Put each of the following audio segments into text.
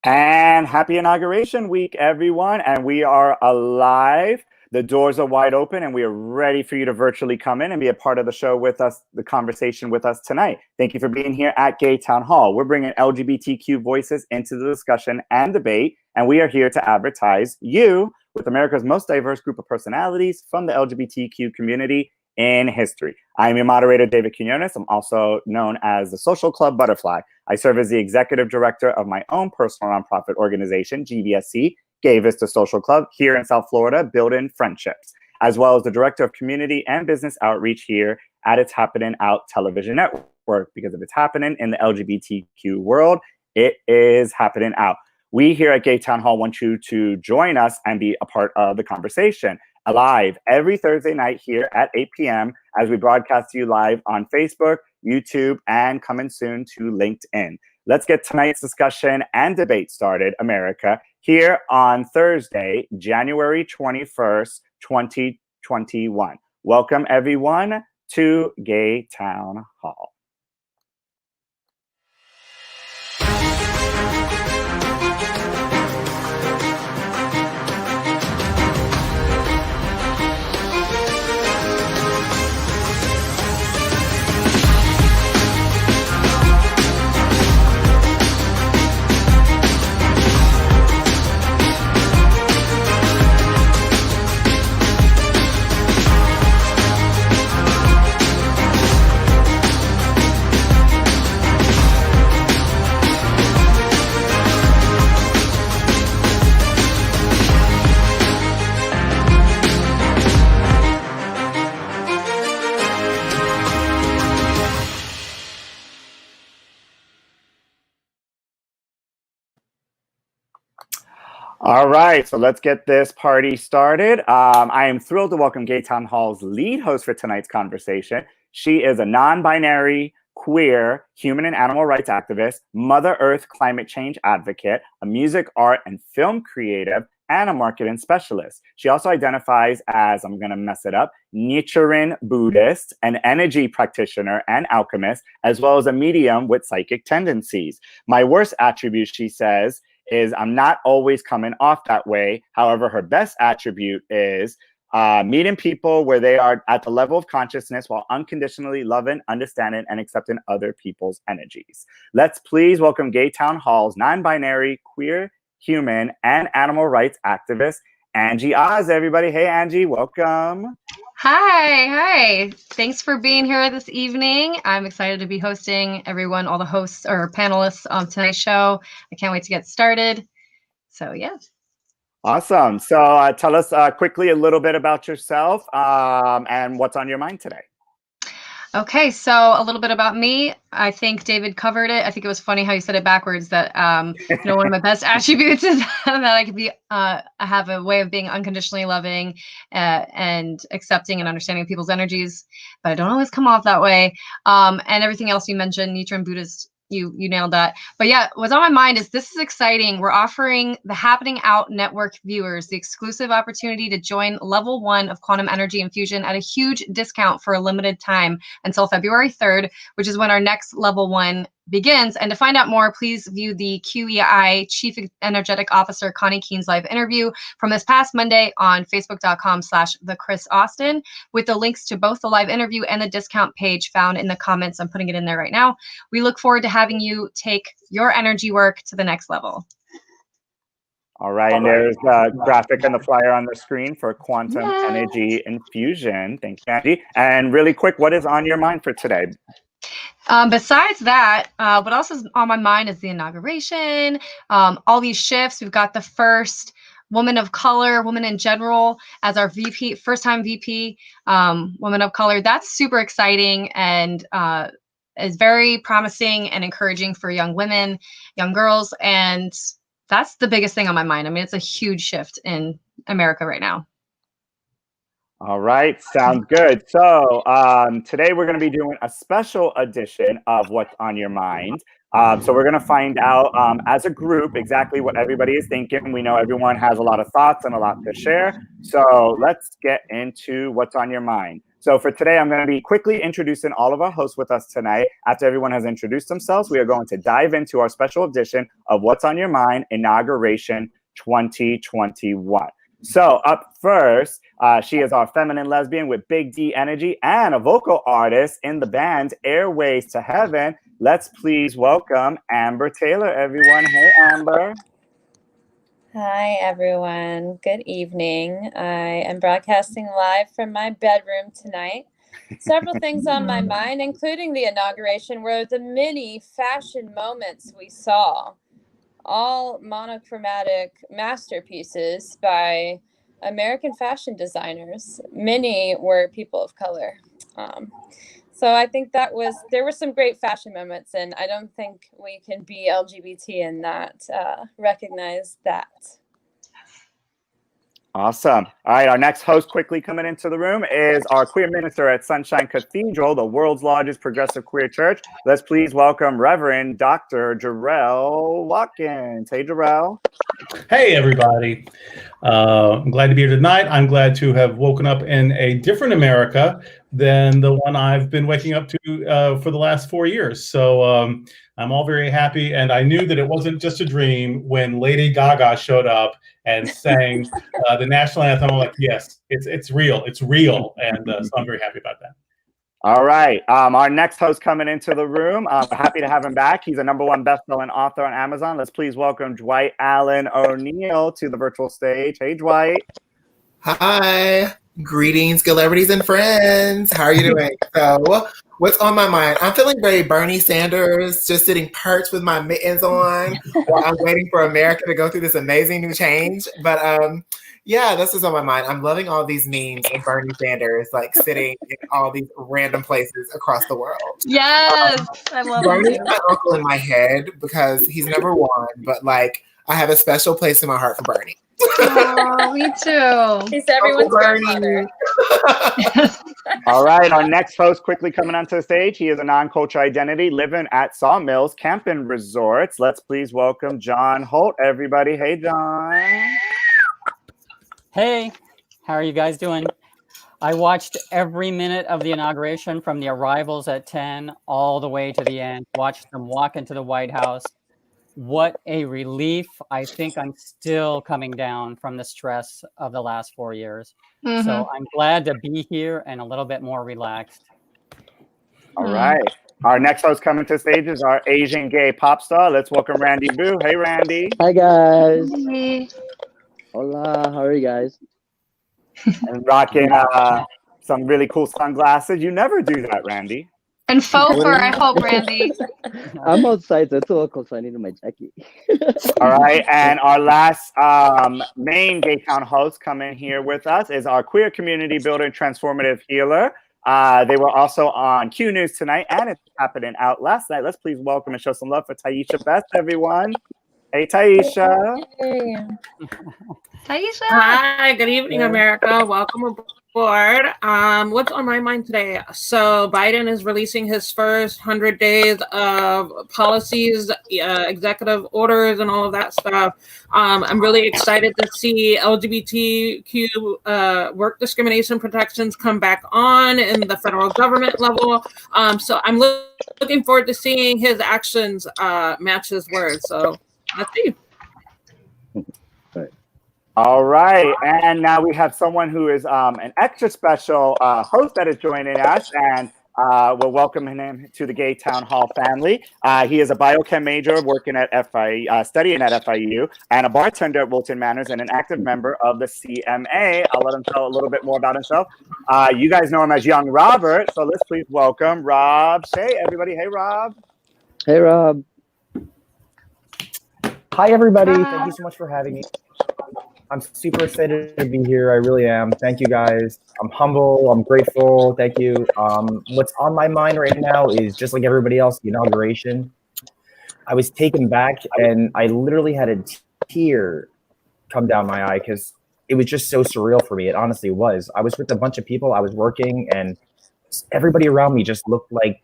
And happy Inauguration Week, everyone. And we are alive. The doors are wide open, and we are ready for you to virtually come in and be a part of the show with us, the conversation with us tonight. Thank you for being here at Gay Town Hall. We're bringing LGBTQ voices into the discussion and debate, and we are here to advertise you with America's most diverse group of personalities from the LGBTQ community in history. I'm your moderator, David Quiñones. I'm also known as the Social Club Butterfly. I serve as the executive director of my own personal nonprofit organization, GVSC, Gay Vista Social Club, here in South Florida, building friendships, as well as the director of community and business outreach here at It's Happening Out Television Network, because if it's happening in the LGBTQ world, it is happening out. We here at Gay Town Hall want you to join us and be a part of the conversation live every Thursday night here at 8 p.m. as we broadcast to you live on Facebook, YouTube, and coming soon to LinkedIn. Let's get tonight's discussion and debate started, America, here on Thursday, January 21st, 2021. Welcome, everyone, to Gay Town Hall. All right, so let's get this party started. I am thrilled to welcome Gay Town Hall's lead host for tonight's conversation. She is a non-binary, queer, human and animal rights activist, Mother Earth climate change advocate, a music, art, and film creative, and a marketing specialist. She also identifies as, I'm going to mess it up, Nichiren Buddhist, an energy practitioner and alchemist, as well as a medium with psychic tendencies. My worst attribute, she says, is I'm not always coming off that way. However, her best attribute is meeting people where they are at the level of consciousness while unconditionally loving, understanding, and accepting other people's energies. Let's please welcome Gay Town Hall's non-binary, queer, human, and animal rights activist, Angie Oz, everybody. Hey, Angie, welcome. Hi. Thanks for being here this evening. I'm excited to be hosting everyone, all the hosts or panelists on tonight's show. I can't wait to get started. So, yeah. Awesome. So tell us quickly a little bit about yourself and what's on your mind today. Okay, so a little bit about me. I think David covered it. I think it was funny how you said it backwards, that one of my best attributes is that I could be I have a way of being unconditionally loving and accepting and understanding people's energies, but I don't always come off that way. And everything else you mentioned, Nichiren Buddhist, you nailed that. But yeah, what's on my mind is this is exciting. We're offering the Happening Out Network viewers the exclusive opportunity to join level 1 of quantum energy infusion at a huge discount for a limited time until February 3rd, which is when our next level 1 begins. And to find out more, please view the QEI Chief Energetic Officer Connie Keene's live interview from this past Monday on facebook.com/thechrisaustin with the links to both the live interview and the discount page found in the comments. I'm putting it in there right now. We look forward to having you take your energy work to the next level. All right, and there's the graphic and the flyer on the screen for quantum energy infusion. Thank you, Angie. And really quick, what is on your mind for today? Besides that, what else is on my mind is the inauguration, all these shifts. We've got the first woman of color, woman in general, as our VP, first-time VP, woman of color. That's super exciting and is very promising and encouraging for young women, young girls, and that's the biggest thing on my mind. I mean, it's a huge shift in America right now. All right, sounds good. So today we're going to be doing a special edition of What's on Your Mind. So we're going to find out as a group exactly what everybody is thinking. We know everyone has a lot of thoughts and a lot to share. So let's get into what's on your mind. So for today, I'm going to be quickly introducing all of our hosts with us tonight. After everyone has introduced themselves, we are going to dive into our special edition of What's on Your Mind, Inauguration 2021. So up first, she is our feminine lesbian with big D energy and a vocal artist in the band Airways to Heaven. Let's please welcome Amber Taylor, everyone. Hey, Amber. Hi, everyone. Good evening. I am broadcasting live from my bedroom tonight. Several things on my mind, including the inauguration, were the many fashion moments we saw. All monochromatic masterpieces by American fashion designers. Many were people of color. So I think there were some great fashion moments, and I don't think we can be LGBT and not recognize that. Awesome. All right, our next host quickly coming into the room is our queer minister at Sunshine Cathedral, the world's largest progressive queer church. Let's please welcome Reverend Dr. Jarrell Watkins. Hey, Jarrell. Hey, everybody. I'm glad to be here tonight. I'm glad to have woken up in a different America than the one I've been waking up to for the last 4 years. So I'm all very happy. And I knew that it wasn't just a dream when Lady Gaga showed up and sang the national anthem. I'm like, yes, it's real. It's real. And so I'm very happy about that. All right. Our next host coming into the room. I'm happy to have him back. He's a #1 best-selling author on Amazon. Let's please welcome Dwight Allen O'Neill to the virtual stage. Hey, Dwight. Hi. Greetings, celebrities and friends. How are you doing? So, what's on my mind? I'm feeling very Bernie Sanders, just sitting perched with my mittens on while I'm waiting for America to go through this amazing new change. But yeah, this is on my mind. I'm loving all these memes of Bernie Sanders, like sitting in all these random places across the world. Yes, I love Bernie's it. my uncle in my head because he's never won, but like I have a special place in my heart for Bernie. Oh, me too. He's everyone's grandmother. All right, our next host quickly coming onto the stage. He is a non-culture identity living at Sawmills Camping Resorts. Let's please welcome John Holt, everybody. Hey, John. Hey, how are you guys doing? I watched every minute of the inauguration from the arrivals at 10 all the way to the end, watched them walk into the White House. What a relief. I think I'm still coming down from the stress of the last 4 years. Mhm. So I'm glad to be here and a little bit more relaxed. All right. Our next host coming to the stage is our Asian gay pop star. Let's welcome Randy Boo. Hey, Randy. Hi guys. Hey. Hola, how are you guys? And rocking some really cool sunglasses. You never do that, Randy. And faux fur, I hope, Randy. I'm outside, so it's a little cold, so I needed my jacket. All right. And our last main Gay Town host coming here with us is our queer community builder and transformative healer. They were also on Q News tonight, and it's happening out last night. Let's please welcome and show some love for Taisha Best, everyone. Hey, Taisha. Hey. Taisha. Hi, good evening, America. Welcome aboard. What's on my mind today? So Biden is releasing his first 100 days of policies, executive orders, and all of that stuff. I'm really excited to see LGBTQ work discrimination protections come back on in the federal government level. So I'm looking forward to seeing his actions match his words. So let's see. All right, and now we have someone who is an extra special host that is joining us, and we're welcoming him to the Gay Town Hall family. He is a biochem major working at studying at FIU, and a bartender at Wilton Manors, and an active member of the CMA. I'll let him tell a little bit more about himself. You guys know him as Young Robert, so let's please welcome Rob Shea, everybody. Hey, Rob. Hey, Rob. Hi, everybody. Thank you so much for having me. I'm super excited to be here. I really am. Thank you, guys. I'm humble. I'm grateful. Thank you. What's on my mind right now is just like everybody else, the inauguration. I was taken back, and I literally had a tear come down my eye because it was just so surreal for me. It honestly was. I was with a bunch of people. I was working, and everybody around me just looked like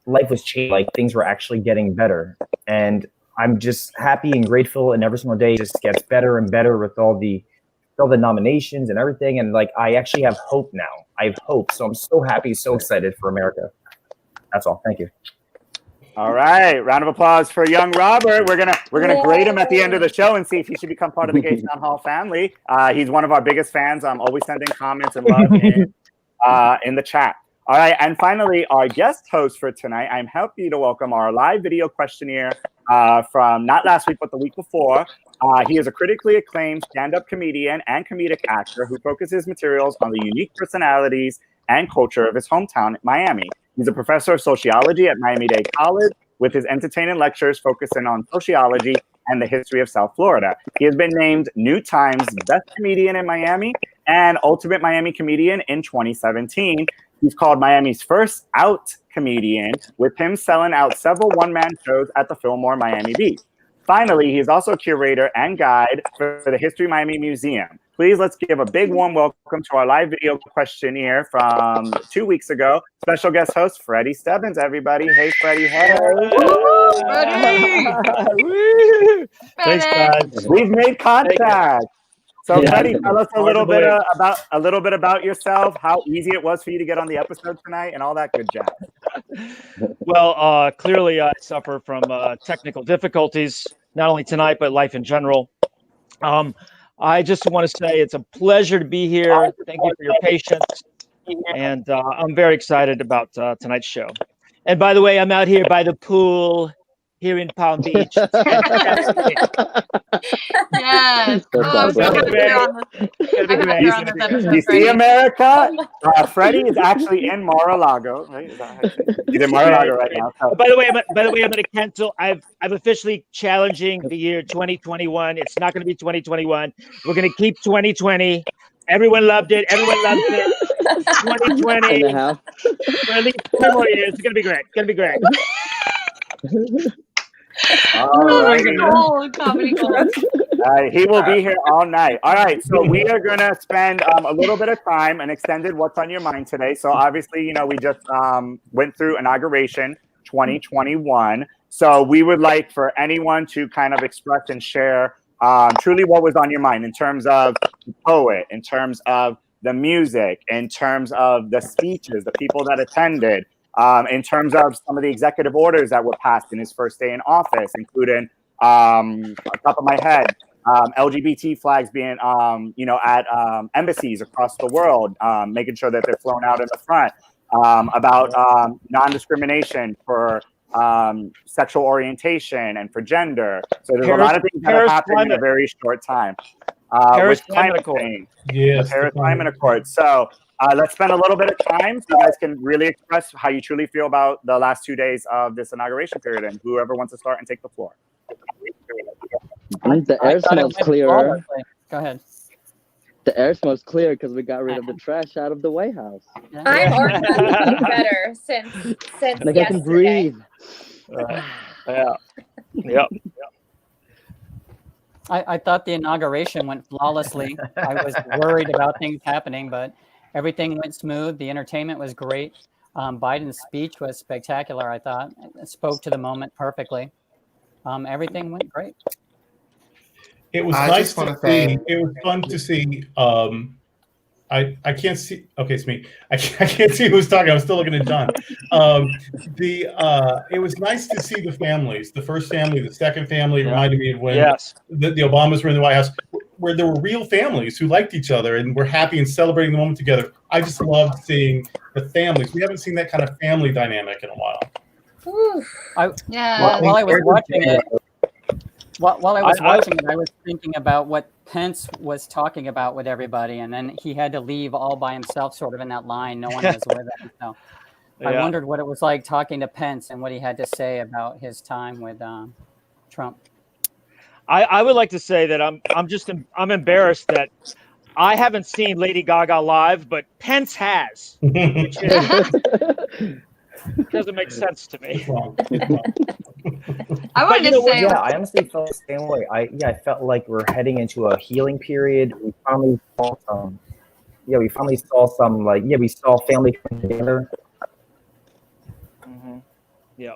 life was changing, like things were actually getting better. And I'm just happy and grateful, and every single day just gets better and better with all the all the nominations and everything, and like I actually have hope now. I have hope, so I'm so happy, so excited for America. That's all. Thank you. All right, round of applause for young Robert. We're gonna grade him at the end of the show and see if he should become part of the Gage Town Hall family. He's one of our biggest fans. I'm always sending comments and love in the chat. All right, and finally, our guest host for tonight. I'm happy to welcome our live video questionnaire from not last week but the week before. He is a critically acclaimed stand-up comedian and comedic actor who focuses materials on the unique personalities and culture of his hometown, Miami. He's a professor of sociology at Miami-Dade College, with his entertaining lectures focusing on sociology and the history of South Florida. He has been named New Times Best Comedian in Miami and Ultimate Miami Comedian in 2017. He's called Miami's first out comedian, with him selling out several one-man shows at the Fillmore Miami Beach. Finally, he is also a curator and guide for the History Miami Museum. Please let's give a big warm welcome to our live video questionnaire from 2 weeks ago. Special guest host, Freddie Stebbins, everybody. Hey, Freddie. Hey. Freddie! Thanks, guys. We've made contact. So, Yeah. Freddie, tell us a little bit about yourself, how easy it was for you to get on the episode tonight, and all that good jazz. Well, clearly I suffer from technical difficulties, not only tonight, but life in general. I just want to say it's a pleasure to be here. Thank you for your patience. And I'm very excited about tonight's show. And by the way, I'm out here by the pool here in Palm Beach. Yes. That's Oh, I'm so awesome. happy you're on this. I'm happy you're on this episode, You see, Freddie. America? Freddie is actually in Mar-a-Lago, right? Is that how you say it? He's in Mar-a-Lago right now. So. By the way, I'm going to cancel. I'm officially challenging the year 2021. It's not going to be 2021. We're going to keep 2020. Everyone loved it. 2020 And a half. for at least 2 more years. It's going to be great. It's going to be great. Oh, my gold, comedy gold. He will be here all night. All right, so we are going to spend a little bit of time and extended What's on Your Mind today. So obviously, you know, we just went through Inauguration 2021. So we would like for anyone to kind of express and share truly what was on your mind in terms of the poet, in terms of the music, in terms of the speeches, the people that attended, in terms of some of the executive orders that were passed in his first day in office, including, on top of my head, LGBT flags being, at embassies across the world, making sure that they're flown out in the front, about non-discrimination for sexual orientation and for gender. So there's a lot of things that have happened in a very short time. Paris with climate change. Yes. Paris Climate Accord. So let's spend a little bit of time so you guys can really express how you truly feel about the last 2 days of this inauguration period, and whoever wants to start and take the floor. The air smells clearer. Go ahead. The air smells clear because we got rid of the trash out of the White House. I'm already feeling better since Like I can yesterday. breathe. Yeah. I thought the inauguration went flawlessly. I was worried about things happening, but everything went smooth. The entertainment was great. Biden's speech was spectacular, I thought. It spoke to the moment perfectly. Everything went great. It was nice to see. It was fun to see. I can't see. Okay, it's me. I can't see who's talking. I was still looking at John. It was nice to see the families. The first family, the second family reminded me of when the Obamas were in the White House, where there were real families who liked each other and were happy and celebrating the moment together. I just loved seeing the families. We haven't seen that kind of family dynamic in a while. While I was watching it, I was thinking about what Pence was talking about with everybody, and then he had to leave all by himself, sort of in that line. No one was with him. So I wondered what it was like talking to Pence and what he had to say about his time with Trump. I would like to say that I'm embarrassed that I haven't seen Lady Gaga live, but Pence has, which doesn't make sense to me. I wanted to say, I honestly felt the same way. I felt like we're heading into a healing period. We finally saw some. We saw family come together. Yeah.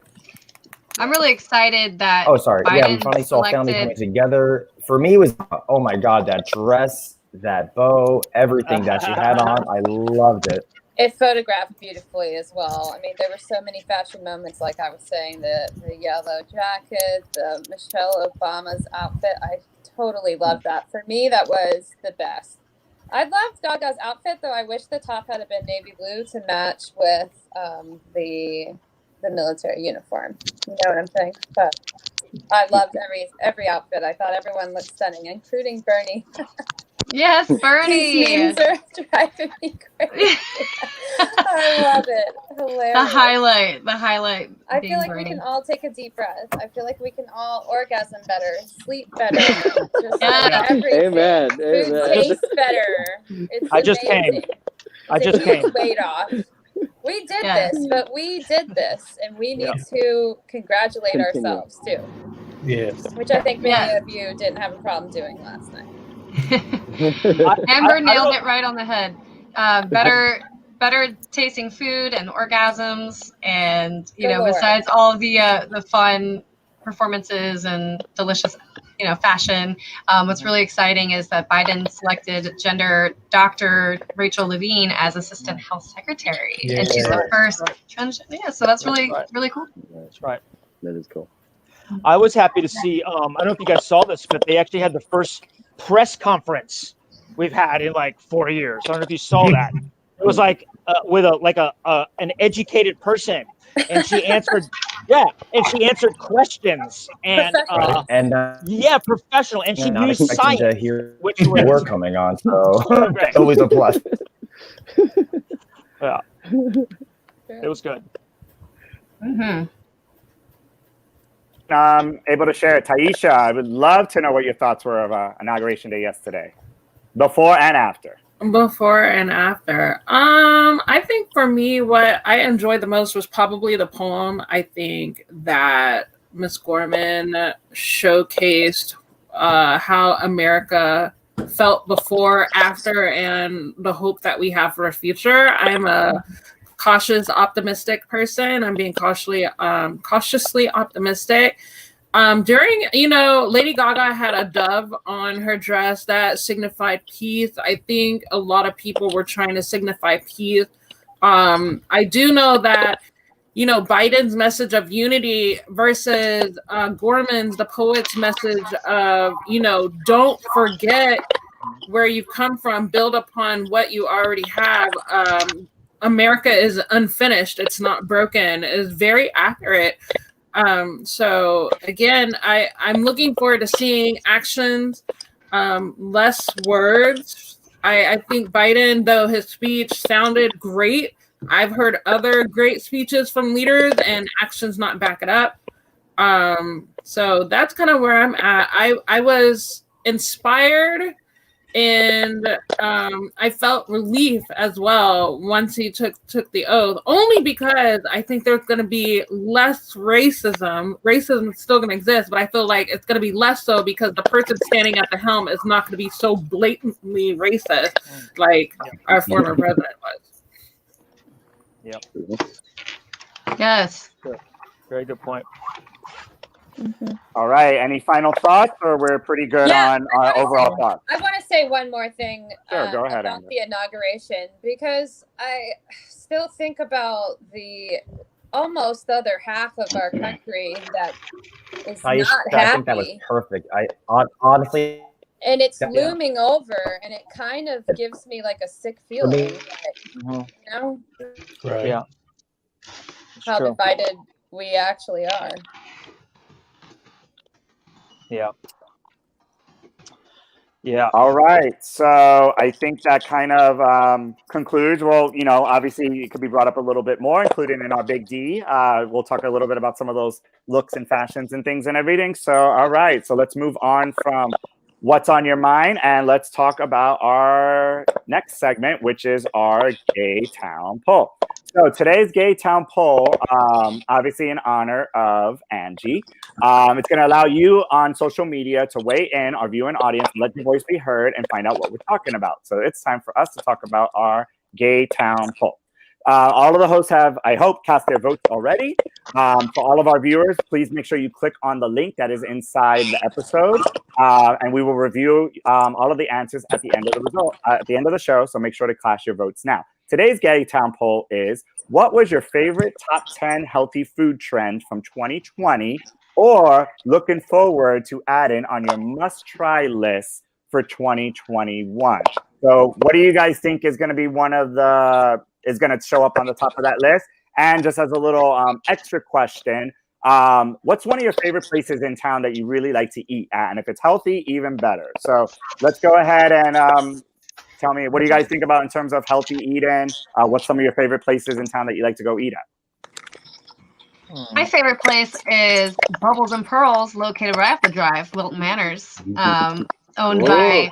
I'm really excited that. Oh, sorry. Biden we finally saw family selected- coming together. For me, it was oh my god, that dress that bow, everything that she had on. I loved it. It photographed beautifully as well. I mean, there were so many fashion moments, like I was saying, the yellow jacket, the Michelle Obama's outfit. I totally loved that. For me, that was the best. I loved Gaga's outfit, though I wish the top had been navy blue to match with the military uniform. You know what I'm saying? But I loved every outfit. I thought everyone looked stunning, including Bernie. Yes, Bernie. These memes are driving me crazy. I love it. Hilarious. The highlight. I feel like Bernie. we can all take a deep breath. I feel like we can all orgasm better, sleep better. Just like everything. Amen. Food Amen. tastes better. It's I just amazing. came. I It's a just huge came. weight off. We did Yes. this, but we did this, and we need to congratulate Continue. ourselves too. Yes. Which I think many of you didn't have a problem doing last night. Amber nailed it right on the head. Better tasting food and orgasms, and Galore. besides all the fun performances and delicious fashion. What's really exciting is that Biden selected gender Dr. Rachel Levine as assistant health secretary, and she's the first transgender. Yeah, so that's really cool. That's right. That is cool. I was happy to see. I don't know if you guys saw this, but they actually had the first press conference we've had in like 4 years. I don't know if you saw that. It was like with an educated person, and she answered. Yeah, and she answered questions and professional, and she used science, to hear which was we're coming on, so it's always a plus. Yeah, it was good. Mm-hmm. Able to share it. Taisha, I would love to know what your thoughts were of Inauguration Day yesterday, before and after. Before and after. I think for me, what I enjoyed the most was probably the poem. I think that Miss Gorman showcased how America felt before, after, and the hope that we have for a future. I'm a cautious, optimistic person. I'm being cautiously optimistic. During, Lady Gaga had a dove on her dress that signified peace. I think a lot of people were trying to signify peace. I do know that, Biden's message of unity versus Gorman's, the poet's message of, don't forget where you've come from, build upon what you already have. America is unfinished. It's not broken. It's very accurate. So again, I'm looking forward to seeing actions, less words. I think Biden, though his speech sounded great, I've heard other great speeches from leaders and actions not back it up. So that's kind of where I'm at. I was inspired, and I felt relief as well once he took the oath, only because I think there's going to be less racism. Racism is still going to exist, but I feel like it's going to be less so because the person standing at the helm is not going to be so blatantly racist like our former president was. Yep. Yes. Good. Very good point. Mm-hmm. All right. Any final thoughts, or we're pretty good on our overall thoughts? I want to say one more thing Sure, go ahead, about Amber. the inauguration, because I still think about the almost other half of our country that is not happy. I think that was perfect. I honestly, and it's looming over, and it kind of gives me like a sick feeling. Right. Yeah. How divided we actually are. Yeah. Yeah. All right. So I think that kind of concludes. Well, obviously it could be brought up a little bit more, including in our Big D. We'll talk a little bit about some of those looks and fashions and things and everything. So, all right. So let's move on from what's on your mind, and let's talk about our next segment, which is our Gay Town Poll. So today's Gay Town Poll, obviously in honor of Angie, it's going to allow you on social media to weigh in, our viewing audience, let your voice be heard, and find out what we're talking about. So it's time for us to talk about our Gay Town Poll. All of the hosts have, I hope, cast their votes already. For all of our viewers, please make sure you click on the link that is inside the episode, and we will review all of the answers at the end of the show. So make sure to cast your votes now. Today's Gay Town poll is: what was your favorite top 10 healthy food trend from 2020, or looking forward to adding on your must-try list for 2021? So what do you guys think is going to be is going to show up on the top of that list? And just as a little extra question, what's one of your favorite places in town that you really like to eat at? And if it's healthy, even better. So let's go ahead and tell me, what do you guys think about in terms of healthy eating? What's some of your favorite places in town that you like to go eat at? My favorite place is Bubbles and Pearls, located right off the drive, Wilton Manors, owned by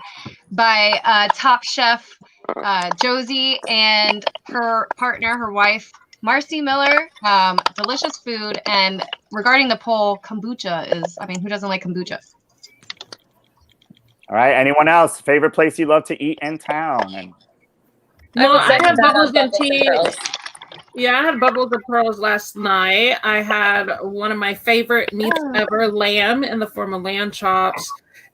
top chef Josie and her partner, her wife, Marcy Miller. Delicious food. And regarding the poll, kombucha is, who doesn't like kombucha? All right. Anyone else? Favorite place you love to eat in town? Well, I had Bubbles and Tea. Yeah, I had Bubbles and Pearls last night. I had one of my favorite meats ever, lamb in the form of lamb chops.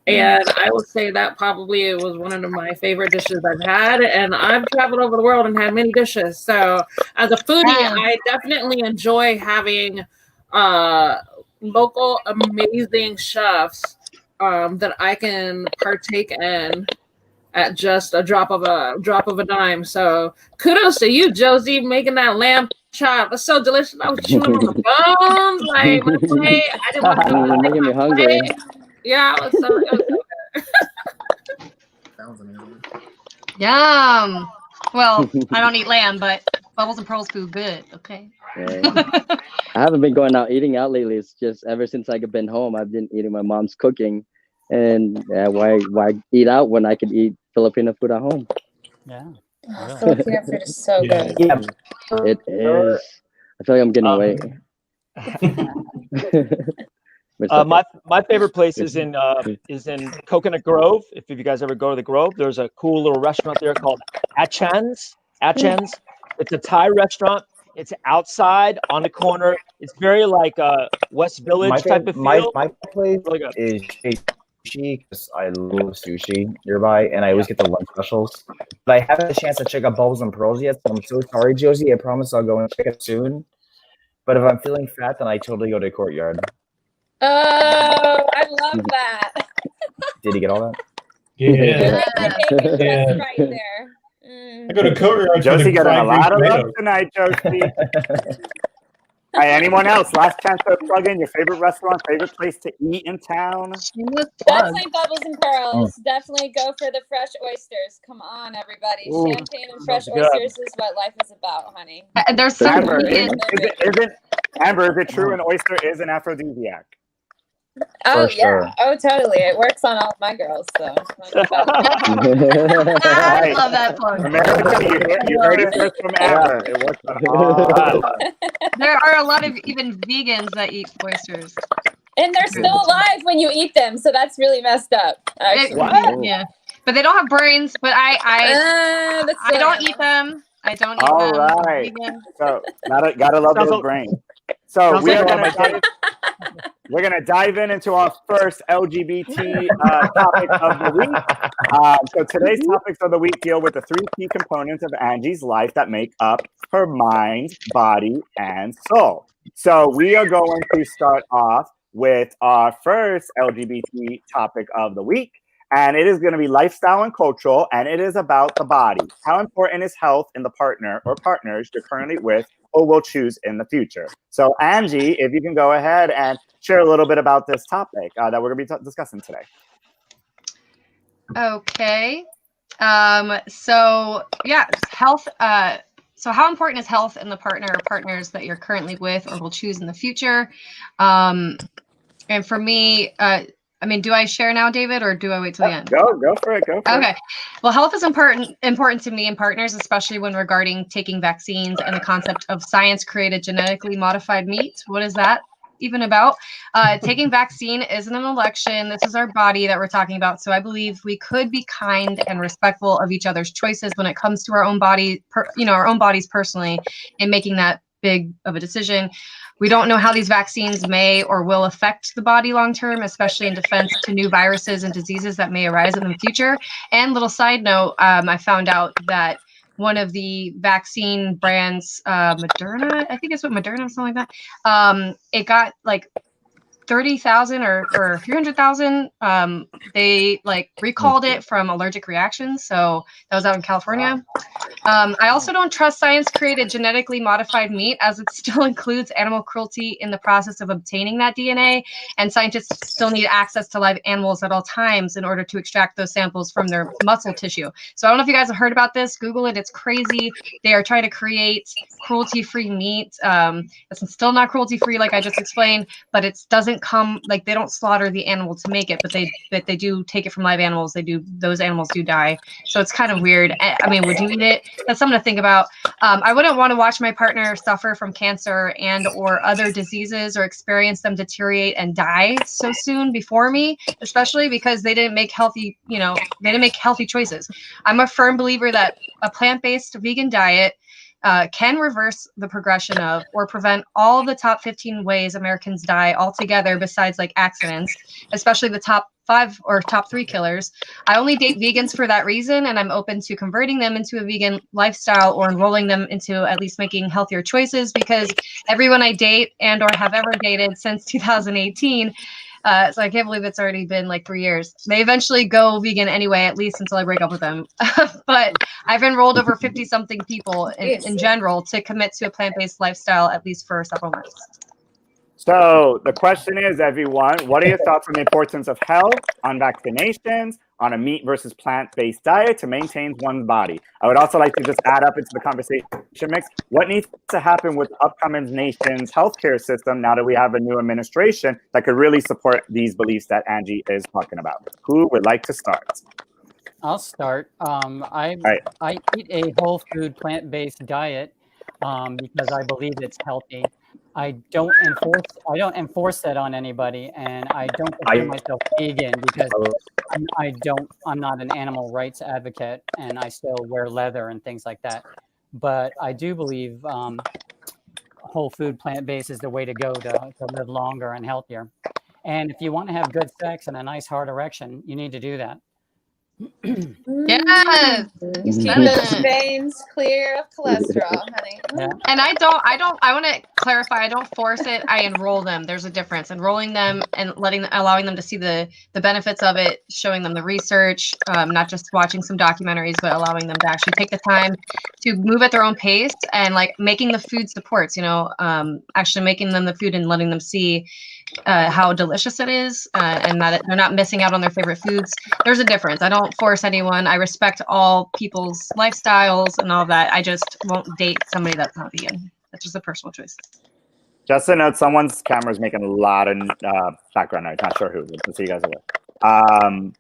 And I would say that probably it was one of my favorite dishes I've had. And I've traveled over the world and had many dishes. So as a foodie, I definitely enjoy having local amazing chefs that I can partake in at just a drop of a dime. So kudos to you, Josie, making that lamb chop. That's so delicious. I was chewing on the bones. Like, I didn't want to making me hungry. Yeah, it was so good. Sounds amazing. Yum. Well, I don't eat lamb, but Bubbles and Pearls food good. Okay. Yeah. I haven't been going out eating out lately. It's just ever since I've been home, I've been eating my mom's cooking. And why eat out when I could eat Filipino food at home? Yeah. Oh, Filipino food is so good. Yeah. It is. I feel like I'm getting weight. My favorite place is in Coconut Grove. If you guys ever go to the Grove, there's a cool little restaurant there called Achan's. It's a Thai restaurant. It's outside on the corner. It's very like West Village type of feel. My place is sushi because I love sushi nearby, and I always get the lunch specials. But I haven't had a chance to check out Bubbles and Pearls yet, so I'm so sorry, Josie. I promise I'll go and check it soon. But if I'm feeling fat, then I totally go to Courtyard. Oh, I love that. Did you get all that? Yeah. That's right there. I go to Courtyard. Josie getting a lot of love tonight, Josie. All right, anyone else? Last chance to plug in your favorite restaurant, favorite place to eat in town. Definitely Bubbles and Pearls. Definitely go for the fresh oysters. Come on, everybody. Ooh, champagne and fresh oysters is what life is about, honey. There's some Amber, is it true an oyster is an aphrodisiac? Oh, For yeah. sure. Oh, totally. It works on all of my girls, so. I love that plug. America, you heard it first from Amber. It works on all. There are a lot of even vegans that eat oysters. And they're still alive when you eat them, so that's really messed up. What? Yeah, but they don't have brains. But I don't eat them. I don't eat them. All right. So gotta love those brains. So we're gonna dive into our first LGBT topic of the week. So today's topics of the week deal with the three key components of Angie's life that make up her mind, body, and soul. So we are going to start off with our first LGBT topic of the week. And it is going to be lifestyle and cultural, and it is about the body. How important is health in the partner or partners you're currently with or will choose in the future? So, Angie, if you can go ahead and share a little bit about this topic that we're going to be discussing today. Okay. So, yeah, health. So how important is health in the partner or partners that you're currently with or will choose in the future? And for me, do I share now, David, or do I wait till the end? Go for it. Okay. Well, health is important to me and partners, especially when regarding taking vaccines and the concept of science-created genetically modified meat. What is that? even about. Taking vaccine isn't an election. This is our body that we're talking about. So I believe we could be kind and respectful of each other's choices when it comes to our own body, our own bodies personally, and making that big of a decision. We don't know how these vaccines may or will affect the body long term, especially in defense to new viruses and diseases that may arise in the future. And little side note, I found out that one of the vaccine brands, Moderna, I think it's what Moderna, something like that. It got like 30,000 or 300,000. They like recalled it from allergic reactions. So that was out in California. I also don't trust science-created genetically modified meat, as it still includes animal cruelty in the process of obtaining that DNA, and scientists still need access to live animals at all times in order to extract those samples from their muscle tissue. So I don't know if you guys have heard about this. Google it. It's crazy. They are trying to create cruelty-free meat. It's still not cruelty-free, like I just explained, but it doesn't come, like, they don't slaughter the animal to make it, but they do take it from live animals. Those animals do die. So it's kind of weird. I mean, would you eat it? That's something to think about. I wouldn't want to watch my partner suffer from cancer and or other diseases, or experience them deteriorate and die so soon before me, especially because they didn't make healthy choices. I'm a firm believer that a plant-based vegan diet can reverse the progression of or prevent all of the top 15 ways Americans die altogether, besides like accidents, especially the top 5 or top 3 killers. I only date vegans for that reason, and I'm open to converting them into a vegan lifestyle or enrolling them into at least making healthier choices, because everyone I date and or have ever dated since 2018, so I can't believe it's already been like 3 years. They eventually go vegan anyway, at least until I break up with them. But I've enrolled over 50-something people in general to commit to a plant-based lifestyle, at least for several months. So the question is, everyone, what are your thoughts on the importance of health, on vaccinations, on a meat versus plant-based diet to maintain one's body? I would also like to just add up into the conversation mix, what needs to happen with upcoming nation's healthcare system now that we have a new administration that could really support these beliefs that Angie is talking about? Who would like to start? I'll start. I eat a whole food plant-based diet because I believe it's healthy. I don't enforce that on anybody, and I don't consider myself vegan because I'm not an animal rights advocate, and I still wear leather and things like that. But I do believe whole food plant-based is the way to go to live longer and healthier. And if you want to have good sex and a nice hard erection, you need to do that. Yes. Keep those veins clear of cholesterol, honey. Yeah. And I want to clarify, I don't force it. I enroll them. There's a difference. Enrolling them and allowing them to see the benefits of it, showing them the research, not just watching some documentaries, but allowing them to actually take the time to move at their own pace, and like making the food supports, actually making them the food and letting them see how delicious it is, and that they're not missing out on their favorite foods. There's a difference. I don't force anyone. I respect all people's lifestyles and all that. I just won't date somebody that's not vegan. That's just a personal choice. Just a note, someone's camera is making a lot of background noise. Not sure who. Let's see you guys away. All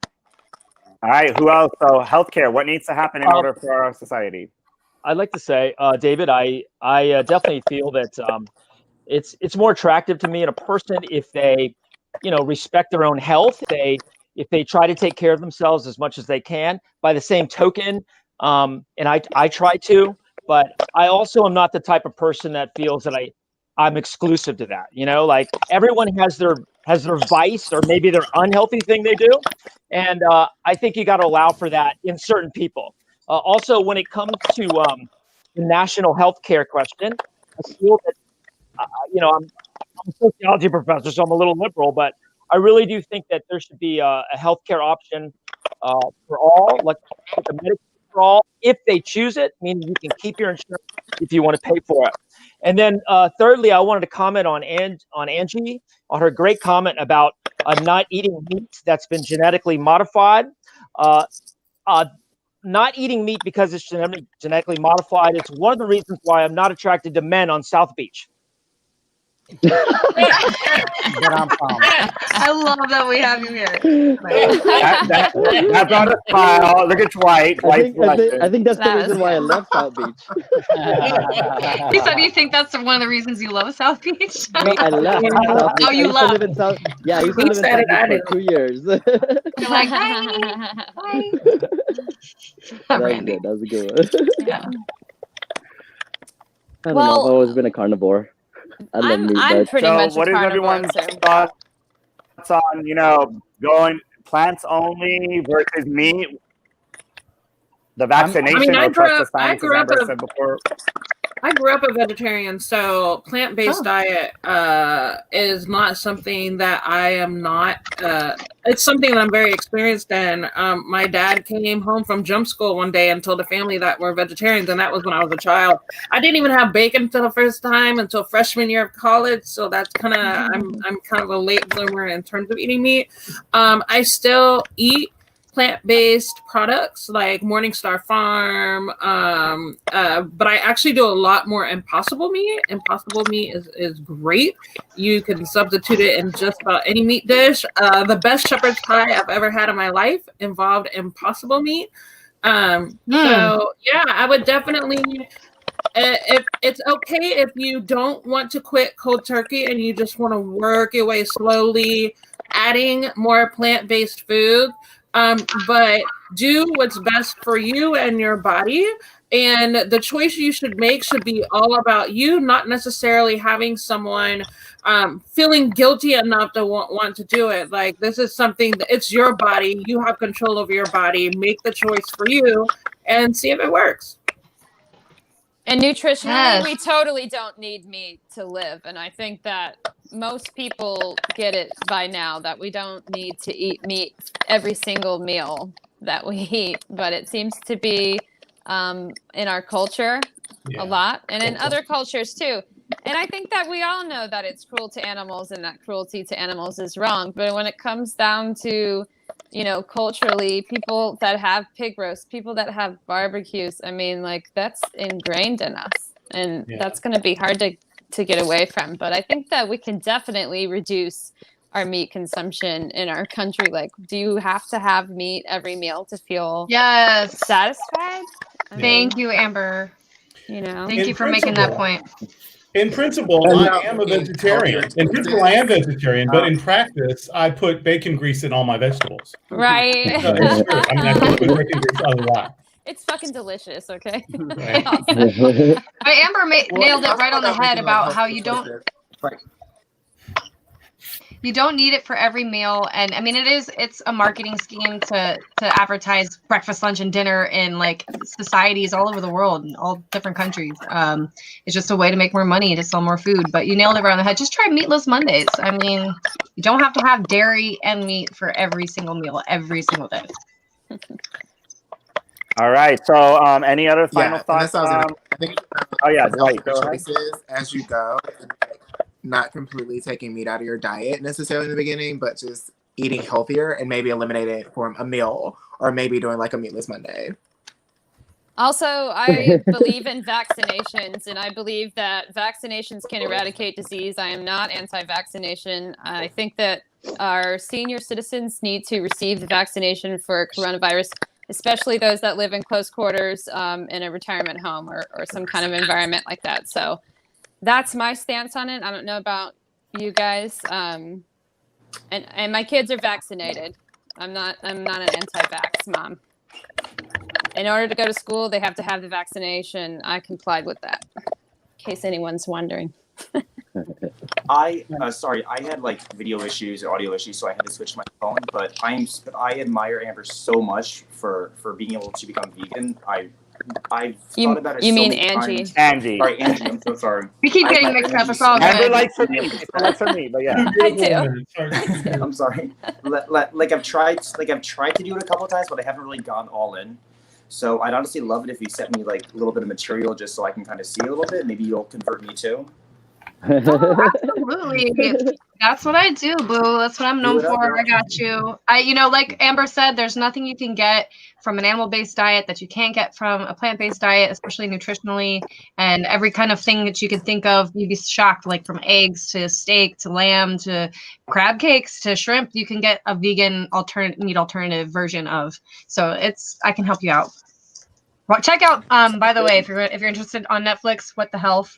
right, who else? So healthcare, what needs to happen in order for our society? I'd like to say, David, I definitely feel that it's more attractive to me in a person if they, respect their own health. If they try to take care of themselves as much as they can. By the same token, and I try to, but I also am not the type of person that feels that I'm exclusive to that. Like everyone has their vice or maybe their unhealthy thing they do, and I think you got to allow for that in certain people. Also, when it comes to the national health care question, I feel that I'm a sociology professor, so I'm a little liberal, but I really do think that there should be a healthcare option for all, like a Medicare for all, if they choose it, meaning you can keep your insurance if you want to pay for it. And then thirdly, I wanted to comment on Angie, on her great comment about not eating meat that's been genetically modified. Not eating meat because it's genetically modified. It's one of the reasons why I'm not attracted to men on South Beach. but I'm pumped. I love that we have you here. That brought a smile. Look at Dwight. I think that's the reason why I left South Beach. He said you think that's one of the reasons you love South Beach? No, I left South Beach. Oh, you I used to live left. in South. Yeah, I used to live in South Beach for 2 years. You're like, hi. That was a good one. Yeah. I don't know. I've always been a carnivore. I love meat. I'm But pretty So much a what is carnivore everyone's too. thoughts on, going plants only versus meat? The vaccination I or grew trust up- the I science, as grew up Amber a- said before. I grew up a vegetarian, so plant-based diet is not something that I am not. It's something that I'm very experienced in. My dad came home from jump school one day and told a family that we're vegetarians, and that was when I was a child. I didn't even have bacon until the first time until freshman year of college, so that's kind of I'm kind of a late bloomer in terms of eating meat. I still eat plant-based products like Morningstar Farm, but I actually do a lot more Impossible meat. Impossible meat is great. You can substitute it in just about any meat dish. The best shepherd's pie I've ever had in my life involved Impossible meat. So yeah, I would definitely. If it's okay if you don't want to quit cold turkey and you just want to work your way slowly, adding more plant-based food. But do what's best for you and your body. And the choice you should make should be all about you, not necessarily having someone feeling guilty enough to want to do it. Like, this is something that it's your body. You have control over your body. Make the choice for you and see if it works. And nutritionally, Yes. we totally don't need meat to live. And I think that most people get it by now that we don't need to eat meat every single meal that we eat. But it seems to be in our culture a lot, and in other cultures too. And I think that we all know that it's cruel to animals and that cruelty to animals is wrong. But when it comes down to, culturally, people that have pig roasts, people that have barbecues, I mean, like, that's ingrained in us. And that's going to be hard to get away from. But I think that we can definitely reduce our meat consumption in our country. Like, do you have to have meat every meal to feel satisfied? Thank you, Amber. Thank you for making that point. In principle, I am a vegetarian. In principle, I am vegetarian, but in practice, I put bacon grease in all my vegetables. Right. It's true. I mean, I put bacon grease a lot. It's fucking delicious, okay? Right. But Amber nailed it right on the head about how you don't need it for every meal. And I mean, it's a marketing scheme to advertise breakfast, lunch, and dinner in like societies all over the world, in all different countries. It's just a way to make more money, to sell more food. But you nailed it right on the head. Just try meatless Mondays. I mean, you don't have to have dairy and meat for every single meal, every single day. All right. So, any other final thoughts? I think Dwight, go ahead. choices as you go. Not completely taking meat out of your diet necessarily in the beginning, but just eating healthier and maybe eliminate it from a meal, or maybe doing like a meatless Monday. Also, I believe in vaccinations, and I believe that vaccinations can eradicate disease. I am not anti-vaccination. I think that our senior citizens need to receive the vaccination for coronavirus, especially those that live in close quarters in a retirement home or some kind of environment like that. So that's my stance on it. I don't know about you guys. And my kids are vaccinated. I'm not an anti-vax mom. In order to go to school, they have to have the vaccination. I complied with that, in case anyone's wondering. I had like video issues or audio issues, so I had to switch my phone. But I admire Amber so much for being able to become vegan. I've thought about it. You so mean many Angie? times. Angie. Sorry, Angie. I'm so sorry. We keep getting mixed up. It's all good. Amber likes her meat. She likes her meat, but yeah. I do. I'm sorry. Like I've tried to do it a couple of times, but I haven't really gone all in. So I'd honestly love it if you sent me like a little bit of material just so I can kind of see a little bit. Maybe you'll convert me too. Oh, absolutely. That's what I do, boo. That's what I'm known for. I got you. Like Amber said, there's nothing you can get from an animal-based diet that you can't get from a plant-based diet, especially nutritionally. And every kind of thing that you could think of, you'd be shocked, like from eggs to steak to lamb to crab cakes to shrimp, you can get a vegan meat alternative version of. So I can help you out. Well, check out, by the way, if you're interested, on Netflix, What the Health.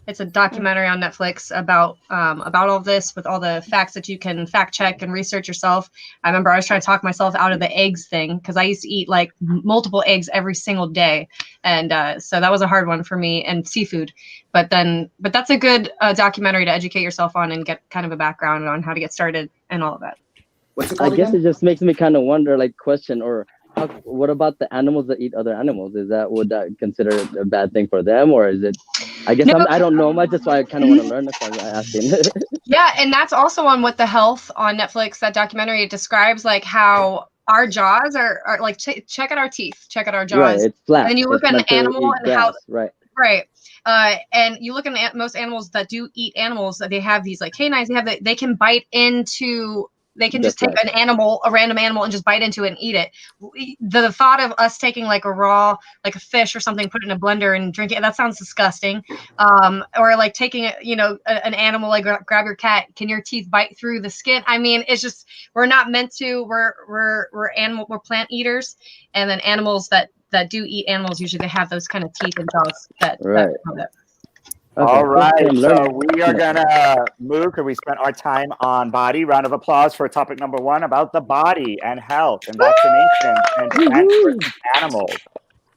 It's a documentary on Netflix about all of this, with all the facts that you can fact check and research yourself. I remember I was trying to talk myself out of the eggs thing because I used to eat like multiple eggs every single day, and so that was a hard one for me. And seafood, but that's a good documentary to educate yourself on and get kind of a background on how to get started and all of that. What's it called I guess again? it just makes me kind of wonder, like, question or. What about the animals that eat other animals? Would that consider a bad thing for them, or is it? I guess I don't know much. That's why I kind of want to learn. That's why I'm asking. Yeah, and that's also on What the Health on Netflix. That documentary, it describes like how our jaws are like check out our teeth, check out our jaws. Right, it's flat. And then you look at an animal and how right. Right. And you look at most animals that do eat animals, that they have these like canines. They can bite into. They can just take a random animal, and just bite into it and eat it. The thought of us taking like a raw, like a fish or something, put it in a blender and drink it, that sounds disgusting. Or like taking an animal, like grab your cat. Can your teeth bite through the skin? I mean, it's just, we're not meant to. We're plant eaters, and then animals that do eat animals, usually they have those kind of teeth and jaws that. Okay. All right, so we are gonna move because we spent our time on body. Round of applause for topic number 1 about the body and health and vaccination and versus animals.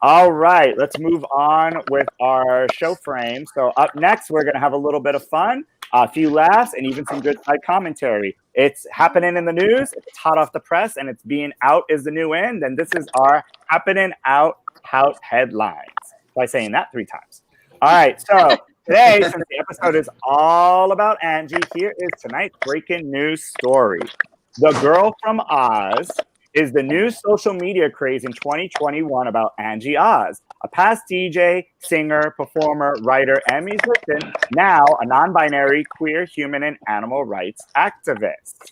All right, let's move on with our show frame. So up next, we're gonna have a little bit of fun, a few laughs, and even some good side commentary. It's happening in the news, it's hot off the press, and it's being out is the new in. Then this is our happening out house headlines by saying that 3 times. All right, so today, since the episode is all about Angie, here is tonight's breaking news story. The Girl from Oz is the new social media craze in 2021 about Angie Oz, a past DJ, singer, performer, writer, and musician, now a non-binary, queer, human, and animal rights activist.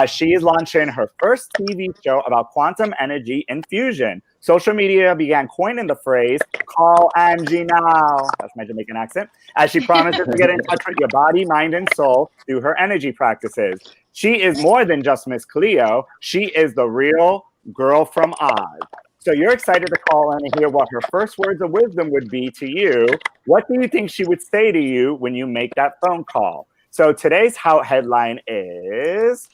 She is launching her first TV show about quantum energy infusion. Social media began coining the phrase, "Call Angie now." That's my Jamaican accent. As she promises to get in touch with your body, mind, and soul through her energy practices. She is more than just Miss Cleo. She is the real girl from Oz. So you're excited to call in and hear what her first words of wisdom would be to you. What do you think she would say to you when you make that phone call? So today's headline is...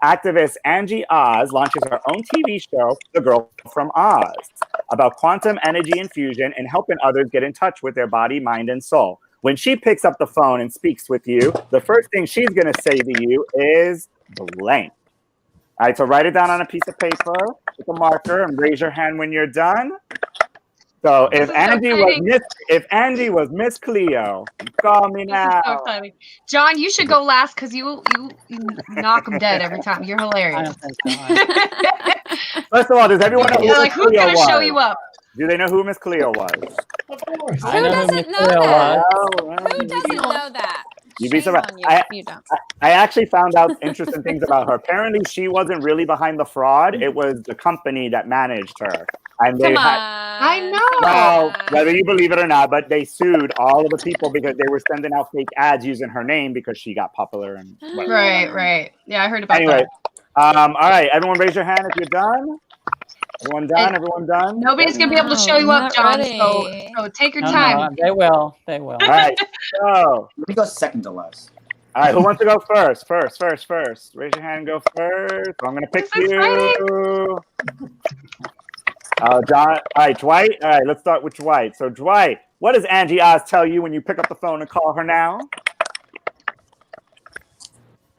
activist Angie Oz launches her own TV show, The Girl from Oz, about quantum energy infusion and helping others get in touch with their body, mind, and soul. When she picks up the phone and speaks with you, the first thing she's going to say to you is blank. All right, so write it down on a piece of paper with a marker and raise your hand when you're done. So if Angie was Miss Cleo, call me now. So funny. John, you should go last because you knock them dead every time. You're hilarious. First of all, does everyone know who Miss who's Cleo gonna was? show you up? Do they know who Miss Cleo was? Of course. Who doesn't know that? Who doesn't know that? You'd be surprised. You don't. I actually found out interesting things about her. Apparently, she wasn't really behind the fraud. It was the company that managed her. And they I know. Well, whether you believe it or not, but they sued all of the people because they were sending out fake ads using her name because she got popular and whatever. Right. Yeah, I heard about anyway, that. All right, everyone raise your hand if you're done. Everyone done? Everyone done? Nobody's going to be able to show you up, John, so take your time. They will. All right, so. Let me go second to last. All right, who wants to go first? First. Raise your hand and go first. I'm going to pick you. John. All right, Dwight. All right, let's start with Dwight. So, Dwight, what does Angie Oz tell you when you pick up the phone and call her now?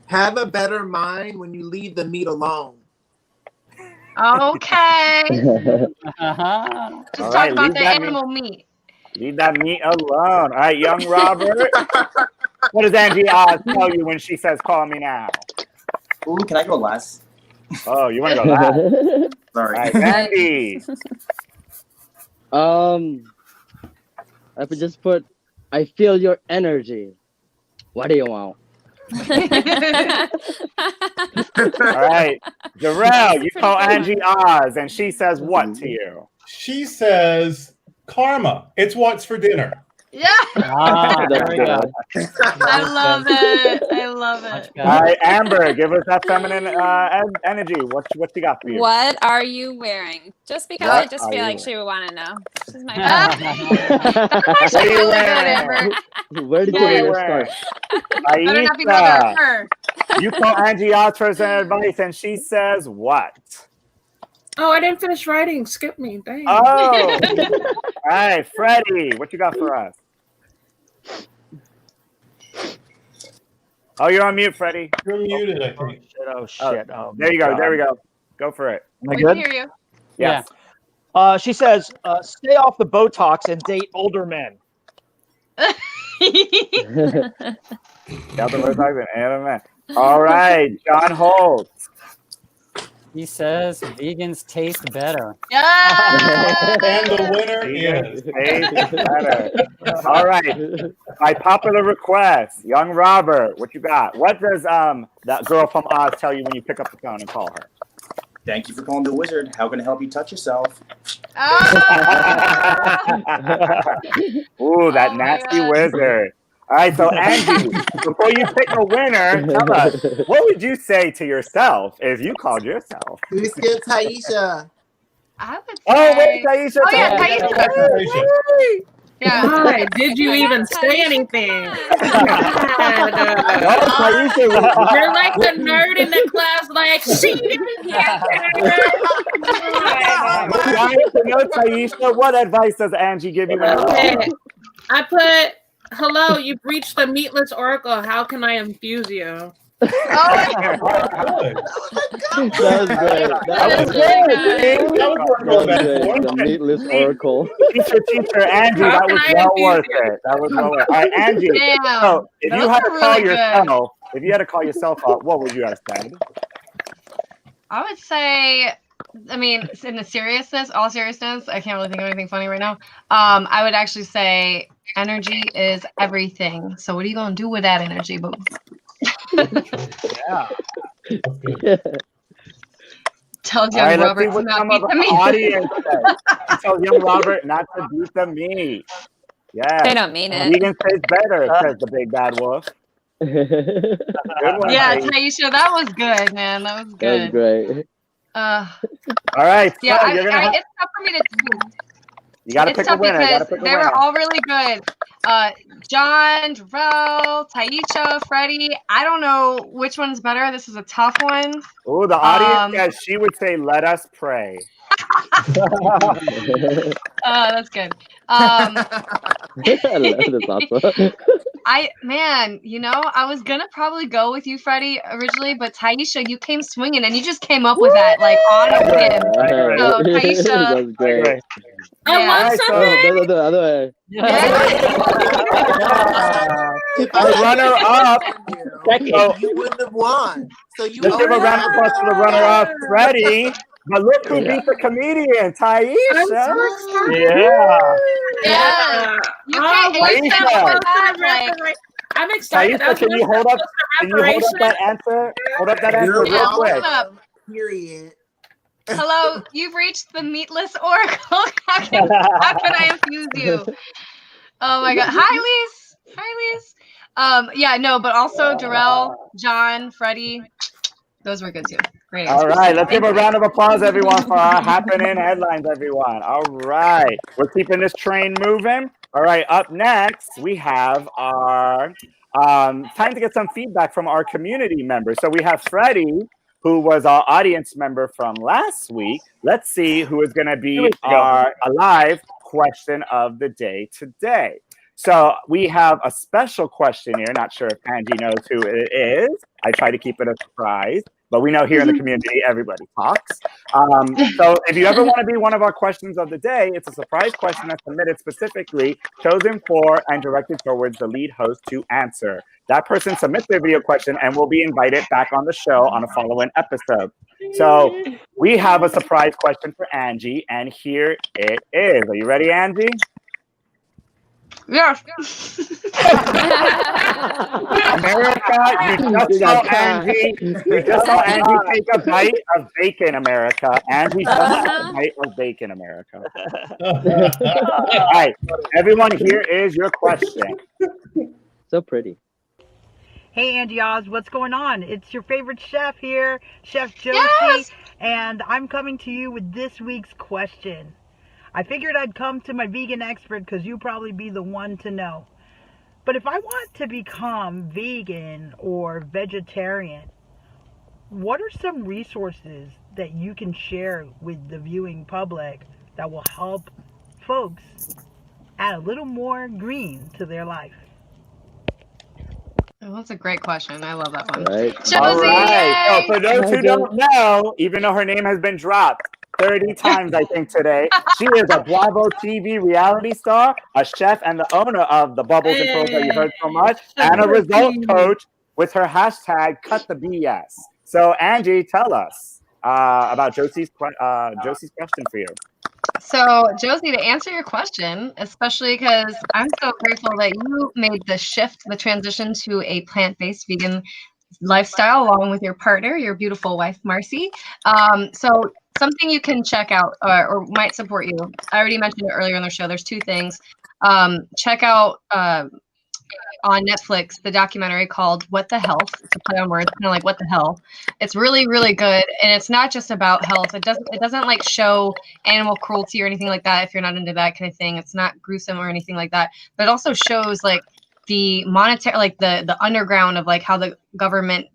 Have a better mind when you leave the meat alone. Okay. Just talk about the animal meat. Leave that meat alone. All right, young Robert. What does Angie Oz tell you when she says, "Call me now"? Ooh, can I go last? Oh, you want to go last? Sorry. All right, Andy. I could just put, I feel your energy. What do you want? All right, Darrell, you call Angie Oz, and she says what to you? She says, "Karma. It's what's for dinner." Yeah. There we go. I love it. I love it. All right, Amber, give us that feminine energy. What you got for you? What are you wearing? Just because What I just are feel you like she would want to know. She's my What are you wearing? Where did you What are get you your wearing? scarf? Better not be mother. Her. You call Angie Oz for some advice, and she says what? Oh, I didn't finish writing. Skip me. Dang. Oh. All right, Freddie, what you got for us? Oh, you're on mute, Freddie. You're muted, I think. Oh shit! Oh, there you go. God. There we go. Go for it. Am I We good? can hear you. Yes. She says, "Stay off the Botox and date older men." All right, John Holt. He says vegans taste better. Yeah. And the winner is. All right. By popular request, young Robert, what you got? What does that girl from Oz tell you when you pick up the phone and call her? Thank you for calling the wizard. How can I help you touch yourself? Ooh, that nasty wizard. All right, so Angie, before you pick a winner, tell us, what would you say to yourself if you called yourself? We skipped Taisha. I would say... Oh, wait, Taisha. Oh, yeah, Taisha. Yeah. Why did you even say anything? No, Taisha, You're like the nerd in the class, like, she didn't wanted to know, Taisha, what advice does Angie give you? Okay. I put, hello, you've reached the meatless oracle. How can I infuse you? That was great. The meatless oracle. Teacher, Angie, that was well worth it. That was well worth it. All right, Angie. Damn. So if you Those had to were call really yourself, if you had to call yourself up, what would you have said? I would say, I mean, in the seriousness, all seriousness, I can't really think of anything funny right now. I would actually say energy is everything. So what are you gonna do with that energy, boo? Yeah. Tell All right, young let's Robert see to what not some beat of the the meat. audience says. Tell young Robert not to beat the meat. Yes. They don't mean it. Vegan tastes better, says the big bad wolf. Good one, Yeah, Taisha. Taisha, that was good, man. That was That was good. great. All right, Yeah, so you're gonna have, it's tough for me to choose. you gotta It's pick a tough winner. You gotta because pick a they winner. were all really good. John, Darrell, Taisha, Freddie. I don't know which one's better. This is a tough one. Oh, the audience says she would say, "Let us pray." That's good. That's awesome. Man, you know, I was gonna probably go with you, Freddie, originally, but Taisha, you came swinging and you just came up with that, like, on a whim. So, Taisha. That's great. I want something. No, the other way. Our runner up. So you wouldn't have won. So you Let's give a round of applause to the runner up, Freddie. But look who beat the comedian, Taisha. Yeah. You can't I'm excited. Taisha, can you hold up that answer? Hold up that answer real quick. Period. Hello, you've reached the meatless oracle. How can I infuse you? Oh my god. Hi, Lise. Yeah, no, but also Darrell, John, Freddie. Those were good too. Great. All right, let's give a round of applause, everyone, for our happening headlines, everyone. All right, we're keeping this train moving. All right, up next, we have our time to get some feedback from our community members. So we have Freddie, who was our audience member from last week. Let's see who is going to be our live question of the day today. So we have a special question here. Not sure if Angie knows who it is. I try to keep it a surprise, but we know here in the community, everybody talks. So if you ever want to be one of our questions of the day, it's a surprise question that's submitted specifically, chosen for, and directed towards the lead host to answer. That person submits their video question and will be invited back on the show on a following episode. So we have a surprise question for Angie, and here it is. Are you ready, Angie? Yes. America, you just saw Angie take a bite of bacon, America. Angie just took a bite of bacon, America. All right, everyone, here is your question. So pretty. Hey, Angie Oz, what's going on? It's your favorite chef here, Chef Josie, Yes! and I'm coming to you with this week's question. I figured I'd come to my vegan expert because you'll probably be the one to know. But if I want to become vegan or vegetarian, what are some resources that you can share with the viewing public that will help folks add a little more green to their life? Oh, that's a great question. I love that one. Right. Josie, All right. So yay! for those who don't know, even though her name has been dropped 30 times, I think, today, she is a Bravo TV reality star, a chef, and the owner of the Bubbles and Pearls that you heard so much, and a result coach with her hashtag Cut the BS. So Angie, tell us about Josie's question for you. So, Josie, to answer your question, especially because I'm so grateful that you made the shift, the transition to a plant-based vegan lifestyle along with your partner, your beautiful wife, Marcy. So something you can check out or might support you. I already mentioned it earlier in the show. There's two things. Check out on Netflix the documentary called What the Health. It's a play on words, kind of like What the Hell. It's really, really good, and it's not just about health. It doesn't like show animal cruelty or anything like that. If you're not into that kind of thing, it's not gruesome or anything like that. But it also shows like the monetary, like the underground of like how the government